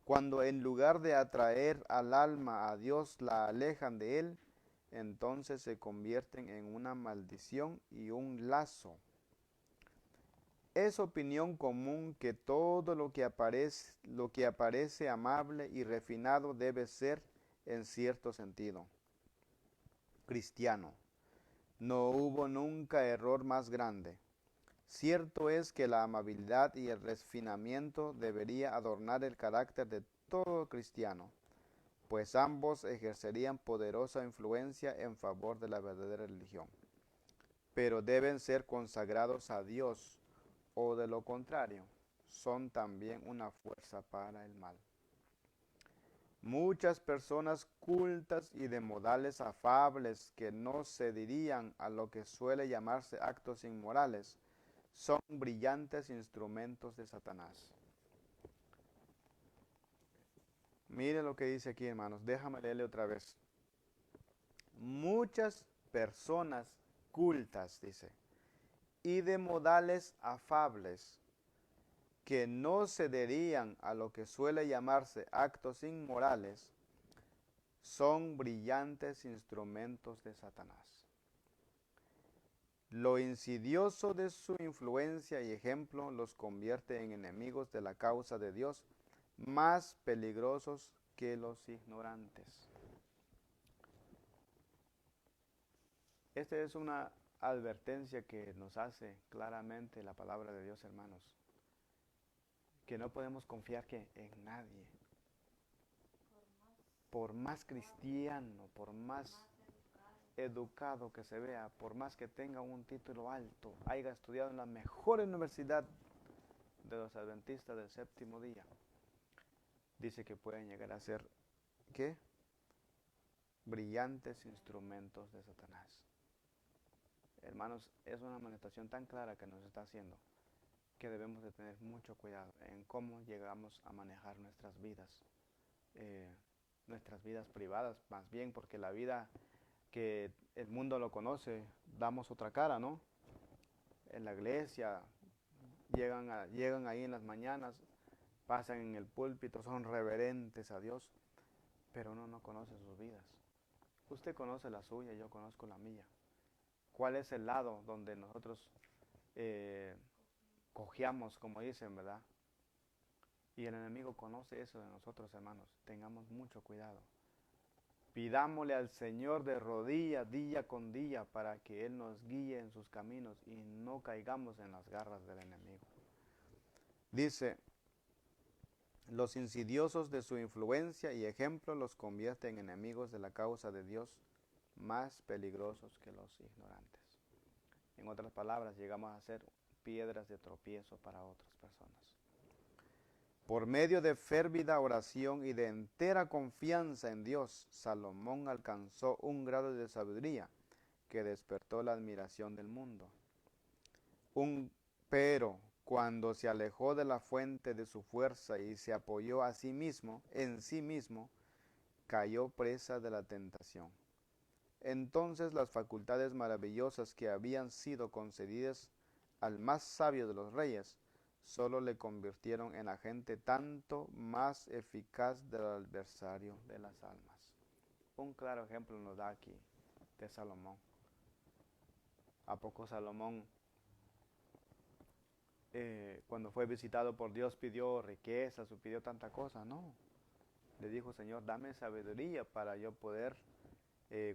cuando en lugar de atraer al alma a Dios la alejan de Él, entonces se convierten en una maldición y un lazo. Es opinión común que todo lo que aparece amable y refinado debe ser, en cierto sentido, cristiano. No hubo nunca error más grande. Cierto es que la amabilidad y el refinamiento debería adornar el carácter de todo cristiano, pues ambos ejercerían poderosa influencia en favor de la verdadera religión. Pero deben ser consagrados a Dios, o de lo contrario, son también una fuerza para el mal. Muchas personas cultas y de modales afables que no cederían a lo que suele llamarse actos inmorales, son brillantes instrumentos de Satanás. Mire lo que dice aquí, hermanos. Déjame leerle otra vez. Muchas personas cultas, dice, y de modales afables, que no cederían a lo que suele llamarse actos inmorales, son brillantes instrumentos de Satanás. Lo insidioso de su influencia y ejemplo los convierte en enemigos de la causa de Dios, más peligrosos que los ignorantes. Esta es una advertencia que nos hace claramente la palabra de Dios, hermanos, que no podemos confiar en nadie. Por más cristiano, por más educado que se vea, por más que tenga un título alto, haya estudiado en la mejor universidad de los adventistas del séptimo día, dice que pueden llegar a ser, ¿qué? Brillantes instrumentos de Satanás. Hermanos, es una amonestación tan clara que nos está haciendo que debemos de tener mucho cuidado en cómo llegamos a manejar nuestras vidas privadas, más bien, porque la vida que el mundo lo conoce, damos otra cara, ¿no? En la iglesia, llegan ahí en las mañanas, pasan en el púlpito, son reverentes a Dios, pero uno no conoce sus vidas. Usted conoce la suya, yo conozco la mía. ¿Cuál es el lado donde nosotros cojeamos, como dicen, verdad? Y el enemigo conoce eso de nosotros, hermanos. Tengamos mucho cuidado. Pidámosle al Señor de rodillas, día con día, para que Él nos guíe en sus caminos y no caigamos en las garras del enemigo. Dice, los insidiosos de su influencia y ejemplo los convierte en enemigos de la causa de Dios, más peligrosos que los ignorantes. En otras palabras, llegamos a ser piedras de tropiezo para otras personas. Por medio de férvida oración y de entera confianza en Dios, Salomón alcanzó un grado de sabiduría que despertó la admiración del mundo. Pero cuando se alejó de la fuente de su fuerza y se apoyó en sí mismo, cayó presa de la tentación. entonces las facultades maravillosas que habían sido concedidas al más sabio de los reyes, solo le convirtieron en agente tanto más eficaz del adversario de las almas. Un claro ejemplo nos da aquí de Salomón. ¿A poco Salomón, cuando fue visitado por Dios, pidió riquezas o pidió tanta cosa? No. Le dijo, Señor, dame sabiduría para yo poder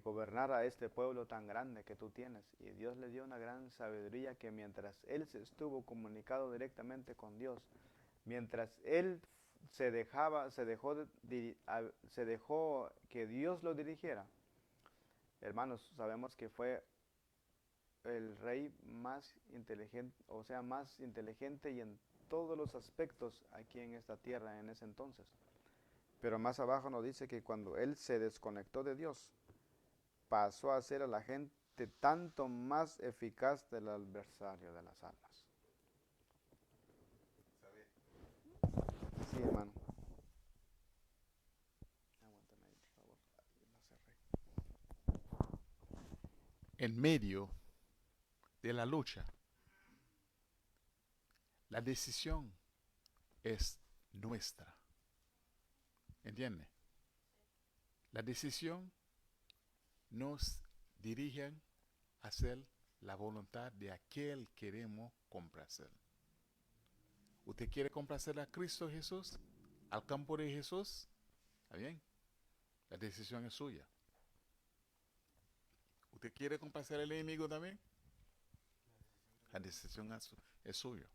gobernar a este pueblo tan grande que tú tienes. Y Dios le dio una gran sabiduría que mientras él se estuvo comunicado directamente con Dios, mientras él se dejó que Dios lo dirigiera, hermanos, sabemos que fue el rey más inteligente, o sea, más inteligente y en todos los aspectos aquí en esta tierra en ese entonces. Pero más abajo nos dice que cuando él se desconectó de Dios, pasó a ser a la gente tanto más eficaz del adversario de las almas. Sí, hermano. Aguántame ahí, por favor. Lo cerré. En medio de la lucha, la decisión es nuestra. ¿Entiende? La decisión nos dirige a hacer la voluntad de aquel que queremos complacer. ¿Usted quiere complacer a Cristo Jesús? ¿Al campo de Jesús? ¿Está bien? La decisión es suya. ¿Usted quiere complacer al enemigo también? La decisión es suya.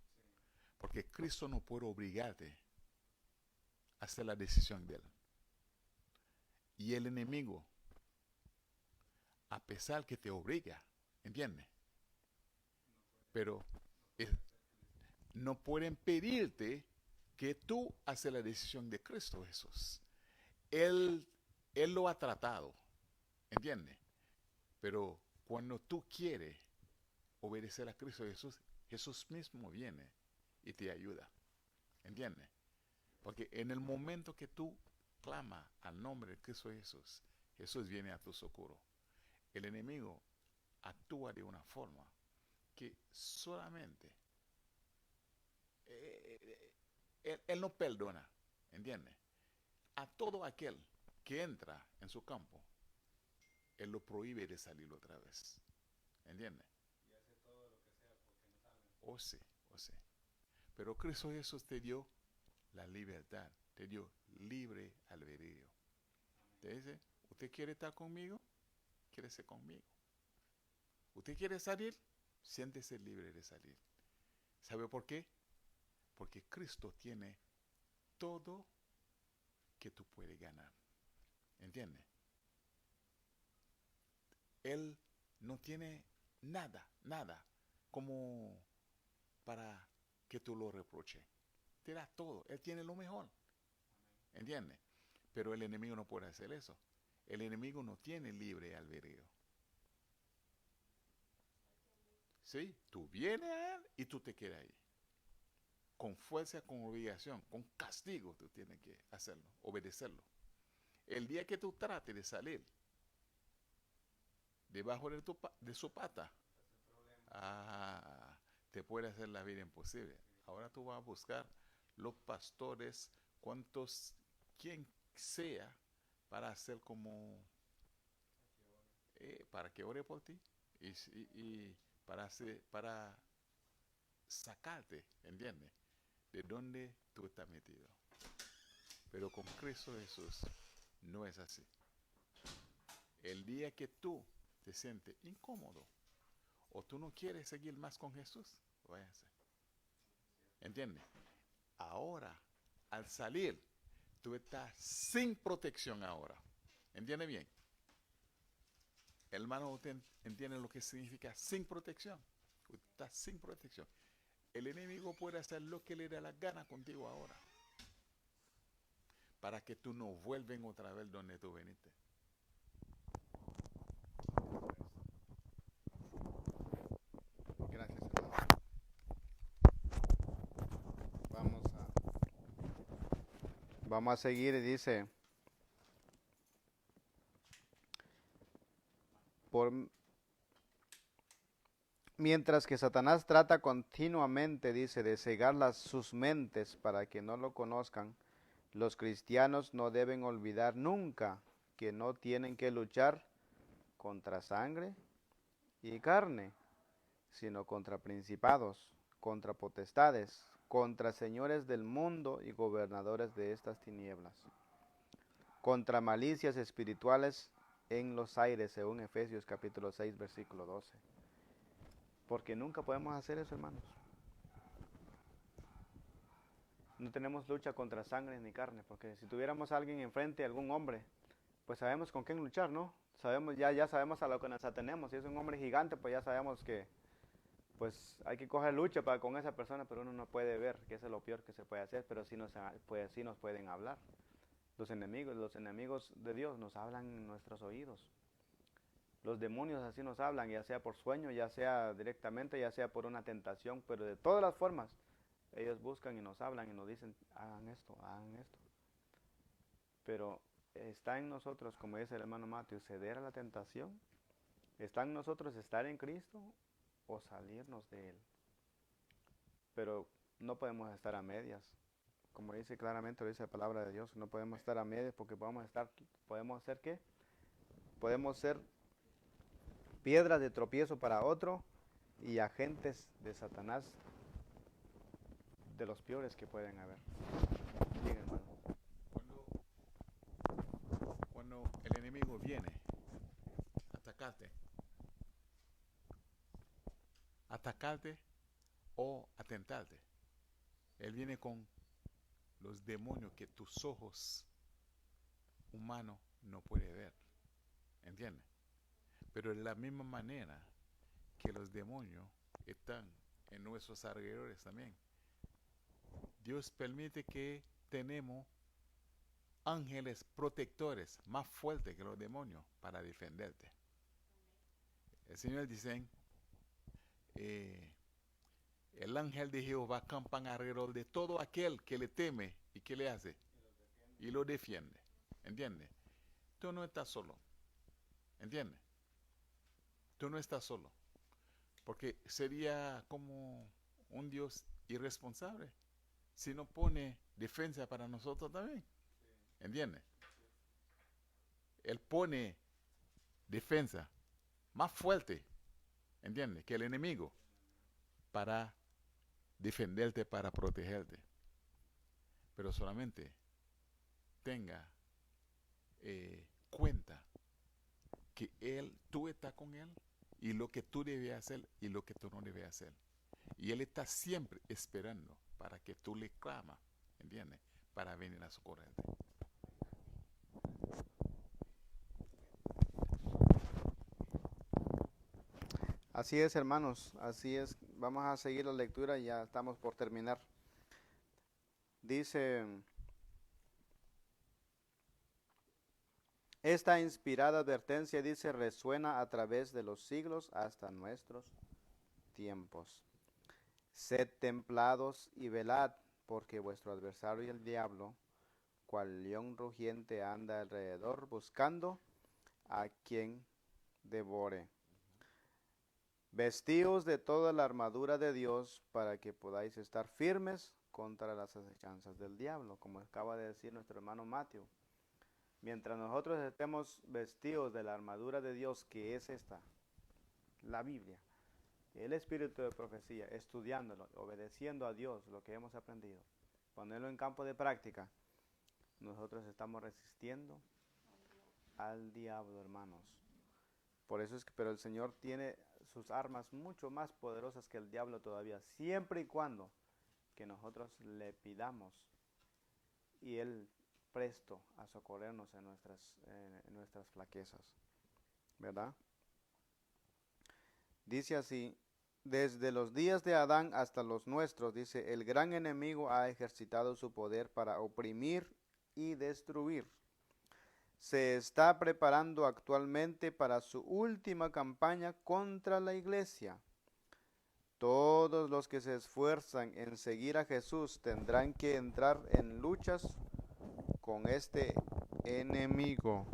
Porque Cristo no puede obligarte a hacer la decisión de él. Y el enemigo, a pesar que te obliga, ¿entiendes? Pero no pueden pedirte que tú haces la decisión de Cristo Jesús. Él lo ha tratado, ¿entiendes? Pero cuando tú quieres obedecer a Cristo Jesús, Jesús mismo viene y te ayuda, ¿entiendes? Porque en el momento que tú clamas al nombre de Cristo Jesús, Jesús viene a tu socorro. El enemigo actúa de una forma que solamente él no perdona, ¿entiendes? A todo aquel que entra en su campo, él lo prohíbe de salir otra vez, ¿entiendes? Y hace todo lo que sea porque no saben. Oh sí, oh sí. Pero Cristo Jesús te dio la libertad, te dio libre albedrío. Te dice, ¿usted quiere estar conmigo? Quédese conmigo. ¿Usted quiere salir? Siéntese libre de salir. ¿Sabe por qué? Porque Cristo tiene todo que tú puedes ganar. ¿Entiendes? Él no tiene nada como para que tú lo reproches. Te da todo. Él tiene lo mejor. ¿Entiendes? Pero el enemigo no puede hacer eso. El enemigo no tiene libre albedrío. ¿Sí? Tú vienes a él y tú te quedas ahí. Con fuerza, con obligación, con castigo tú tienes que hacerlo, obedecerlo. El día que tú trates de salir debajo de su pata, te puede hacer la vida imposible. Ahora tú vas a buscar los pastores, quien sea, para hacer como, para que ore por ti y para sacarte, ¿entiendes? De donde tú estás metido. Pero con Cristo Jesús no es así. El día que tú te sientes incómodo o tú no quieres seguir más con Jesús, váyase. ¿Entiendes? Ahora, al salir, tú estás sin protección ahora. ¿Entiende bien? Hermano, ¿usted entiende lo que significa sin protección? Usted está sin protección. El enemigo puede hacer lo que le dé la gana contigo ahora, para que tú no vuelvas otra vez donde tú viniste. Gracias, hermano. Vamos a seguir y dice, Mientras que Satanás trata continuamente, dice, de cegar sus mentes para que no lo conozcan, los cristianos no deben olvidar nunca que no tienen que luchar contra sangre y carne, sino contra principados, contra potestades, contra señores del mundo y gobernadores de estas tinieblas, contra malicias espirituales en los aires, según Efesios capítulo 6, versículo 12. Porque nunca podemos hacer eso, hermanos. No tenemos lucha contra sangre ni carne, porque si tuviéramos a alguien enfrente, algún hombre, pues sabemos con quién luchar, ¿no? Sabemos, ya sabemos a lo que nos atenemos. Si es un hombre gigante, pues ya sabemos que pues hay que coger lucha con esa persona, pero uno no puede ver, que eso es lo peor que se puede hacer, pero sí nos pueden hablar. Los enemigos de Dios nos hablan en nuestros oídos. Los demonios así nos hablan, ya sea por sueño, ya sea directamente, ya sea por una tentación, pero de todas las formas, ellos buscan y nos hablan y nos dicen, hagan esto, hagan esto. Pero está en nosotros, como dice el hermano Mateo, ceder a la tentación. Está en nosotros estar en Cristo o salirnos de Él. Pero no podemos estar a medias. Como dice claramente, lo dice la palabra de Dios, no podemos estar a medias porque podemos ser ¿qué? Podemos ser piedras de tropiezo para otro y agentes de Satanás de los peores que pueden haber. Bien, hermano. Cuando el enemigo viene a atacarte o a tentarte, él viene con los demonios que tus ojos humanos no pueden ver, ¿entiendes? Pero de la misma manera que los demonios están en nuestros alrededores también, Dios permite que tenemos ángeles protectores más fuertes que los demonios para defenderte. El Señor dice, el ángel de Jehová acampa alrededor de todo aquel que le teme y que le hace y lo defiende. ¿Entiendes? Tú no estás solo. ¿Entiendes? Tú no estás solo. Porque sería como un Dios irresponsable si no pone defensa para nosotros también. ¿Entiendes? Él pone defensa más fuerte, ¿entiendes?, que el enemigo para defenderte, para protegerte. Pero solamente tenga cuenta que tú estás con Él y lo que tú debes hacer y lo que tú no debes hacer. Y Él está siempre esperando para que tú le clamas, ¿entiendes?, para venir a socorrerte. Así es, hermanos, así es. Vamos a seguir la lectura y ya estamos por terminar. Dice, esta inspirada advertencia, dice, resuena a través de los siglos hasta nuestros tiempos. Sed templados y velad, porque vuestro adversario el diablo, cual león rugiente, anda alrededor buscando a quien devore. Vestíos de toda la armadura de Dios para que podáis estar firmes contra las acechanzas del diablo, como acaba de decir nuestro hermano Mateo. Mientras nosotros estemos vestidos de la armadura de Dios, que es esta, la Biblia, el espíritu de profecía, estudiándolo, obedeciendo a Dios lo que hemos aprendido, ponerlo en campo de práctica, nosotros estamos resistiendo al diablo, hermanos. Por eso es que, pero el Señor tiene sus armas mucho más poderosas que el diablo todavía, siempre y cuando que nosotros le pidamos y Él presto a socorrernos en nuestras flaquezas, ¿verdad? Dice así, desde los días de Adán hasta los nuestros, dice, el gran enemigo ha ejercitado su poder para oprimir y destruir. Se está preparando actualmente para su última campaña contra la iglesia. Todos los que se esfuerzan en seguir a Jesús tendrán que entrar en luchas con este enemigo.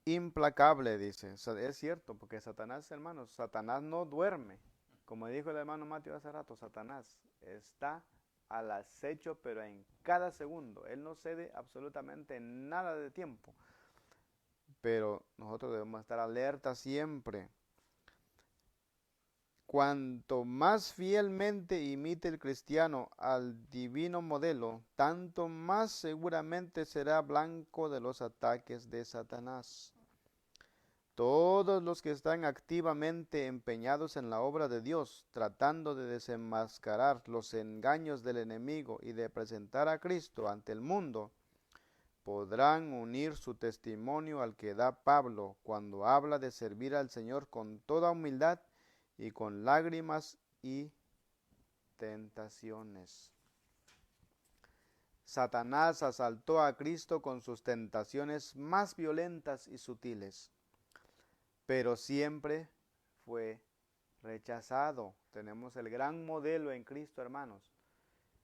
implacable, dice. Es cierto, porque Satanás, hermanos, Satanás no duerme. Como dijo el hermano Mateo hace rato, Satanás está al acecho, pero en cada segundo. Él no cede absolutamente nada de tiempo. Pero nosotros debemos estar alerta siempre. Cuanto más fielmente imite el cristiano al divino modelo, tanto más seguramente será blanco de los ataques de Satanás. Todos los que están activamente empeñados en la obra de Dios, tratando de desenmascarar los engaños del enemigo y de presentar a Cristo ante el mundo, podrán unir su testimonio al que da Pablo cuando habla de servir al Señor con toda humildad y con lágrimas y tentaciones. Satanás asaltó a Cristo con sus tentaciones más violentas y sutiles, pero siempre fue rechazado. Tenemos el gran modelo en Cristo, hermanos.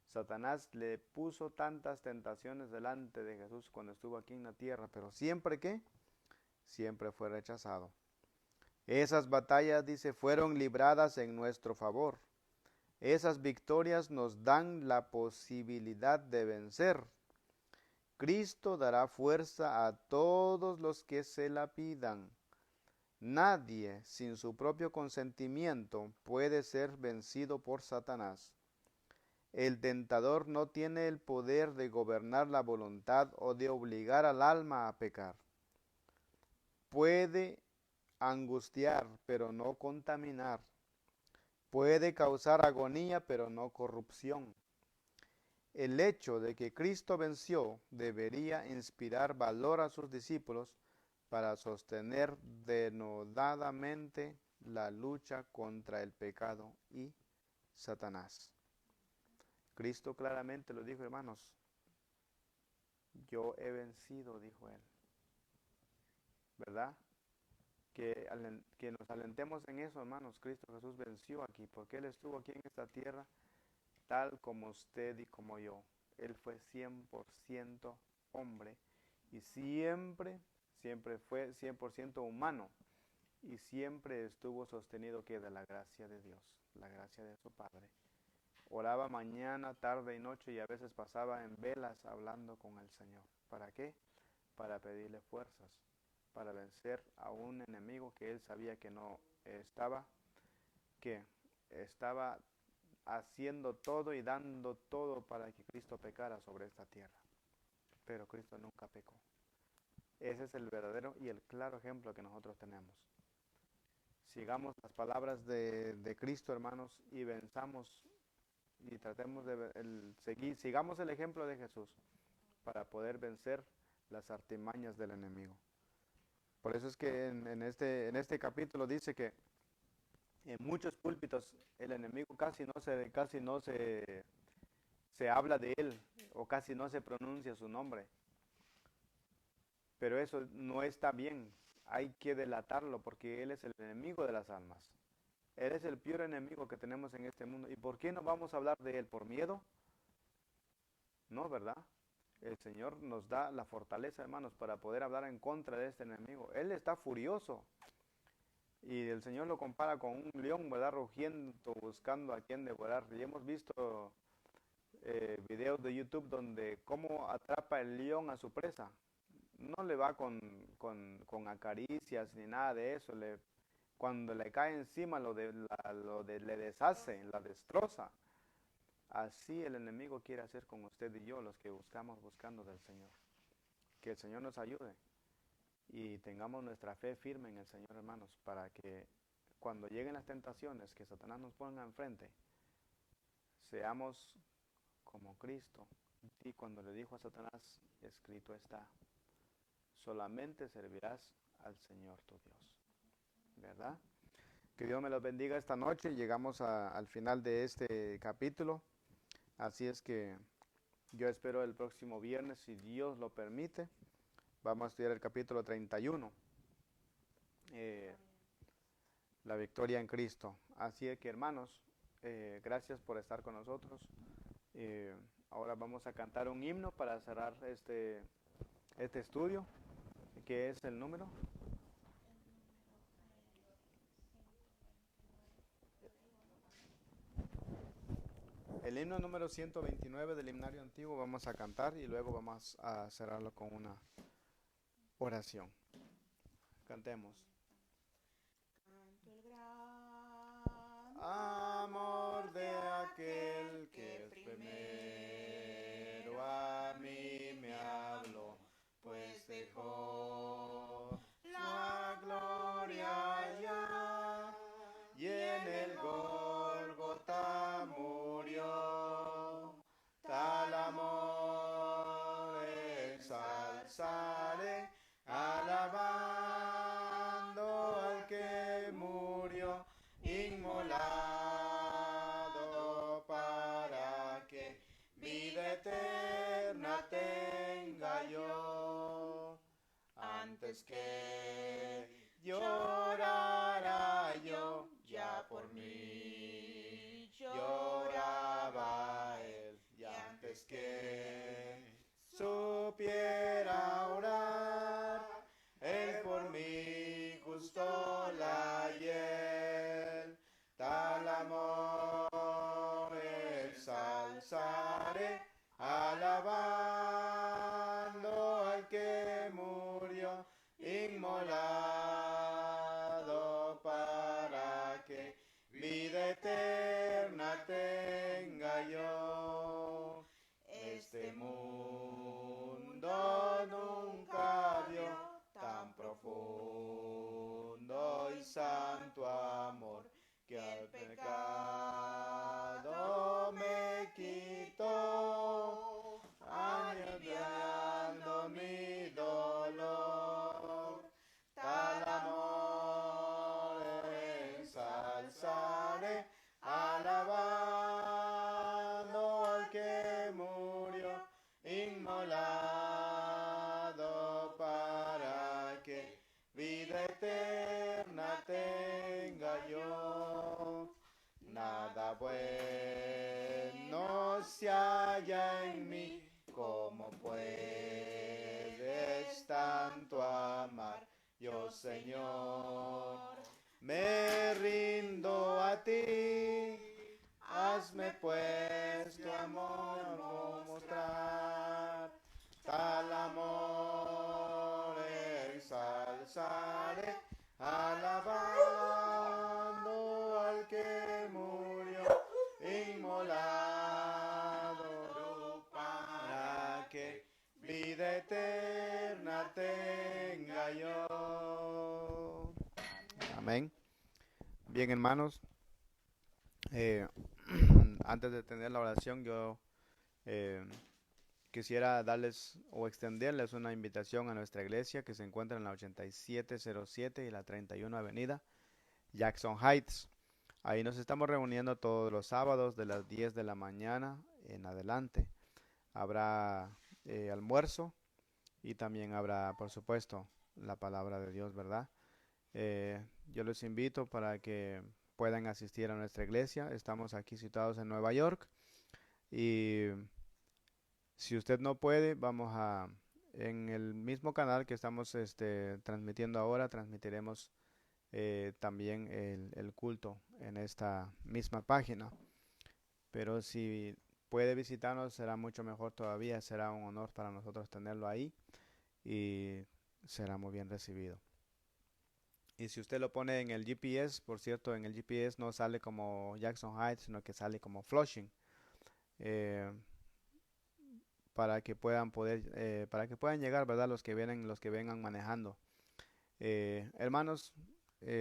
Satanás le puso tantas tentaciones delante de Jesús cuando estuvo aquí en la tierra, pero siempre ¿qué? Siempre fue rechazado. Esas batallas, dice, fueron libradas en nuestro favor. Esas victorias nos dan la posibilidad de vencer. Cristo dará fuerza a todos los que se la pidan. Nadie, sin su propio consentimiento, puede ser vencido por Satanás. El tentador no tiene el poder de gobernar la voluntad o de obligar al alma a pecar. Puede angustiar, pero no contaminar. Puede causar agonía, pero no corrupción. El hecho de que Cristo venció debería inspirar valor a sus discípulos para sostener denodadamente la lucha contra el pecado y Satanás. Cristo claramente lo dijo, hermanos. Yo he vencido, dijo él. ¿Verdad? Que nos alentemos en eso, hermanos. Cristo Jesús venció aquí, porque Él estuvo aquí en esta tierra tal como usted y como yo. Él fue 100% hombre y siempre fue 100% humano y siempre estuvo sostenido que de la gracia de Dios, la gracia de su Padre. Oraba mañana, tarde y noche y a veces pasaba en velas hablando con el Señor. ¿Para qué? Para pedirle fuerzas, para vencer a un enemigo que él sabía que no estaba, que estaba haciendo todo y dando todo para que Cristo pecara sobre esta tierra. Pero Cristo nunca pecó. Ese es el verdadero y el claro ejemplo que nosotros tenemos. Sigamos las palabras de Cristo, hermanos, y venzamos y tratemos de sigamos el ejemplo de Jesús para poder vencer las artimañas del enemigo. Por eso es que en este capítulo dice que en muchos púlpitos el enemigo casi no se habla de él o casi no se pronuncia su nombre. Pero eso no está bien. Hay que delatarlo porque él es el enemigo de las almas. Él es el peor enemigo que tenemos en este mundo. ¿Y por qué no vamos a hablar de él? ¿Por miedo? No, ¿verdad? El Señor nos da la fortaleza, hermanos, para poder hablar en contra de este enemigo. Él está furioso. Y el Señor lo compara con un león, ¿verdad? Rugiendo, buscando a quien devorar. Y hemos visto videos de YouTube donde cómo atrapa el león a su presa. No le va con acaricias ni nada de eso. Cuando le cae encima le deshace, la destroza. Así el enemigo quiere hacer con usted y yo, los que buscando del Señor. Que el Señor nos ayude y tengamos nuestra fe firme en el Señor, hermanos, para que cuando lleguen las tentaciones que Satanás nos ponga enfrente, seamos como Cristo. Y cuando le dijo a Satanás, escrito está, solamente servirás al Señor tu Dios. ¿Verdad? Que Dios me los bendiga esta noche. Llegamos al final de este capítulo. Así es que yo espero el próximo viernes, si Dios lo permite. Vamos a estudiar el capítulo 31. La victoria en Cristo. Así es que, hermanos, gracias por estar con nosotros. Ahora vamos a cantar un himno para cerrar este estudio. ¿Qué es el número? El himno número 129 del himnario antiguo vamos a cantar y luego vamos a cerrarlo con una oración. Cantemos. Canto el gran Amor de aquel que primero a mí me habló, pues dejó la gloria allá y en el Gólgota murió. Tal amor ensalzaré, alabando al que murió, inmolado para que vida eterna tenga yo. Antes que llorara yo, ya por mí lloraba él, y antes que supiera orar, él por mí gustó la hiel. Tal amor ensalzaré, alabando al que murió, inmolado para que vida eterna tenga yo. Este mundo nunca vio tan profundo y santo amor, que al pecado me quitó, aliviando mi dolor. Tal amor ensalzaré, alabando al que murió, inmolado para que vida eterna tenga yo. Nada bueno se halla en mí, como puedes tanto amar. Yo, Señor, me rindo a ti, hazme pues tu amor mostrar. Tal amor ensalzaré, alabando al que murió, inmolado para que vida eterna tenga yo. Amén. Bien, hermanos, antes de tener la oración, yo quisiera darles o extenderles una invitación a nuestra iglesia que se encuentra en la 8707 y la 31 Avenida, Jackson Heights. Ahí nos estamos reuniendo todos los sábados de las 10 de la mañana en adelante. Habrá almuerzo y también habrá, por supuesto, la palabra de Dios, ¿verdad? Yo les invito para que puedan asistir a nuestra iglesia. Estamos aquí situados en Nueva York y si usted no puede, en el mismo canal que estamos transmitiendo ahora, transmitiremos también el culto en esta misma página. Pero si puede visitarnos, será mucho mejor todavía. Será un honor para nosotros tenerlo ahí y será muy bien recibido. Y si usted lo pone en el GPS, por cierto, en el GPS no sale como Jackson Heights, sino que sale como Flushing. Para que puedan llegar, ¿verdad? Los que vengan manejando. Hermanos,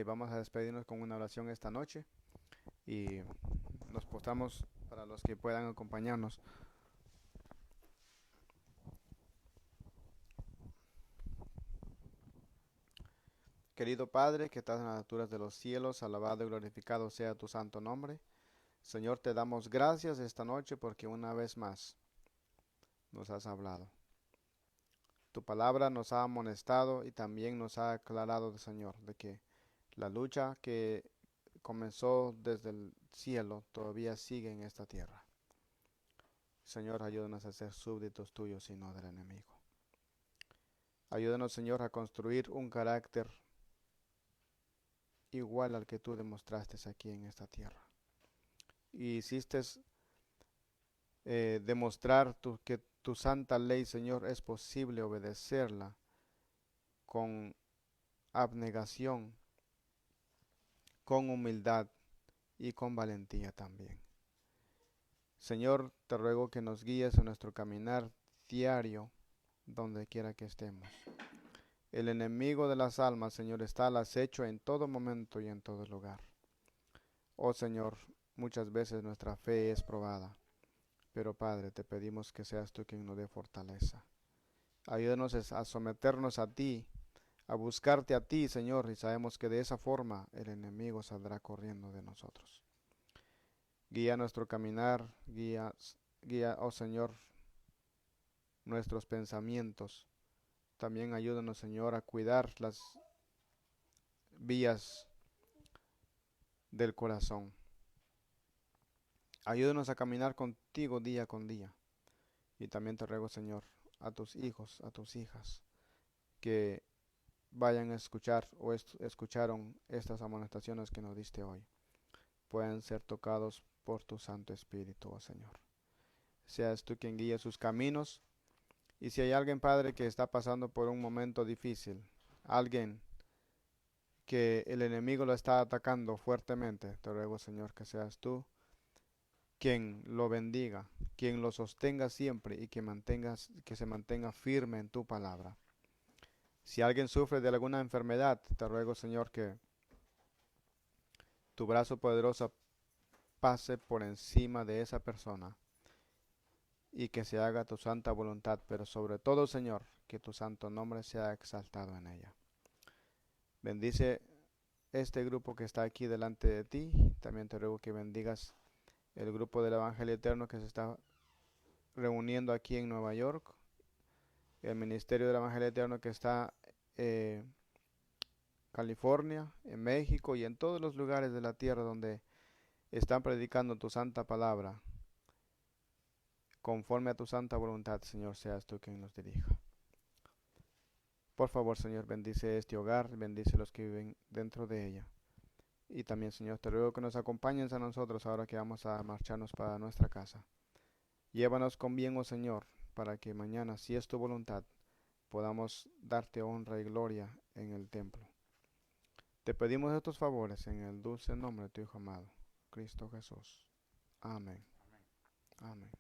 vamos a despedirnos con una oración esta noche y nos postramos para los que puedan acompañarnos. Querido Padre, que estás en las alturas de los cielos, alabado y glorificado sea tu santo nombre. Señor, te damos gracias esta noche porque una vez más nos has hablado. Tu palabra nos ha amonestado y también nos ha aclarado, Señor, de que la lucha que comenzó desde el cielo todavía sigue en esta tierra. Señor, ayúdanos a ser súbditos tuyos y no del enemigo. Ayúdanos, Señor, a construir un carácter igual al que tú demostraste aquí en esta tierra. Y hiciste demostrar que tu santa ley, Señor, es posible obedecerla con abnegación, con humildad y con valentía también. Señor, te ruego que nos guíes en nuestro caminar diario, donde quiera que estemos. El enemigo de las almas, Señor, está al acecho en todo momento y en todo lugar. Oh Señor, muchas veces nuestra fe es probada, pero Padre, te pedimos que seas tú quien nos dé fortaleza. Ayúdanos a someternos a ti, a buscarte a ti, Señor, y sabemos que de esa forma el enemigo saldrá corriendo de nosotros. Guía nuestro caminar, guía, oh Señor, nuestros pensamientos. También ayúdanos, Señor, a cuidar las vías del corazón. Ayúdanos a caminar contigo día con día. Y también te ruego, Señor, a tus hijos, a tus hijas, que vayan a escuchar o escucharon estas amonestaciones que nos diste hoy, puedan ser tocados por tu Santo Espíritu, oh Señor. Seas tú quien guíe sus caminos. Y si hay alguien, Padre, que está pasando por un momento difícil, alguien que el enemigo lo está atacando fuertemente, te ruego, Señor, que seas tú quien lo bendiga, quien lo sostenga siempre y que se mantenga firme en tu palabra. Si alguien sufre de alguna enfermedad, te ruego, Señor, que tu brazo poderoso pase por encima de esa persona y que se haga tu santa voluntad, pero sobre todo, Señor, que tu santo nombre sea exaltado en ella. Bendice este grupo que está aquí delante de ti. También te ruego que bendigas el grupo del Evangelio Eterno que se está reuniendo aquí en Nueva York, el Ministerio del Evangelio Eterno que está en California, en México y en todos los lugares de la tierra donde están predicando tu santa palabra. Conforme a tu santa voluntad, Señor, seas tú quien nos dirija. Por favor, Señor, bendice este hogar, bendice los que viven dentro de ella. Y también, Señor, te ruego que nos acompañes a nosotros ahora que vamos a marcharnos para nuestra casa. Llévanos con bien, oh Señor, para que mañana, si es tu voluntad, podamos darte honra y gloria en el templo. Te pedimos estos favores en el dulce nombre de tu Hijo amado, Cristo Jesús. Amén. Amén.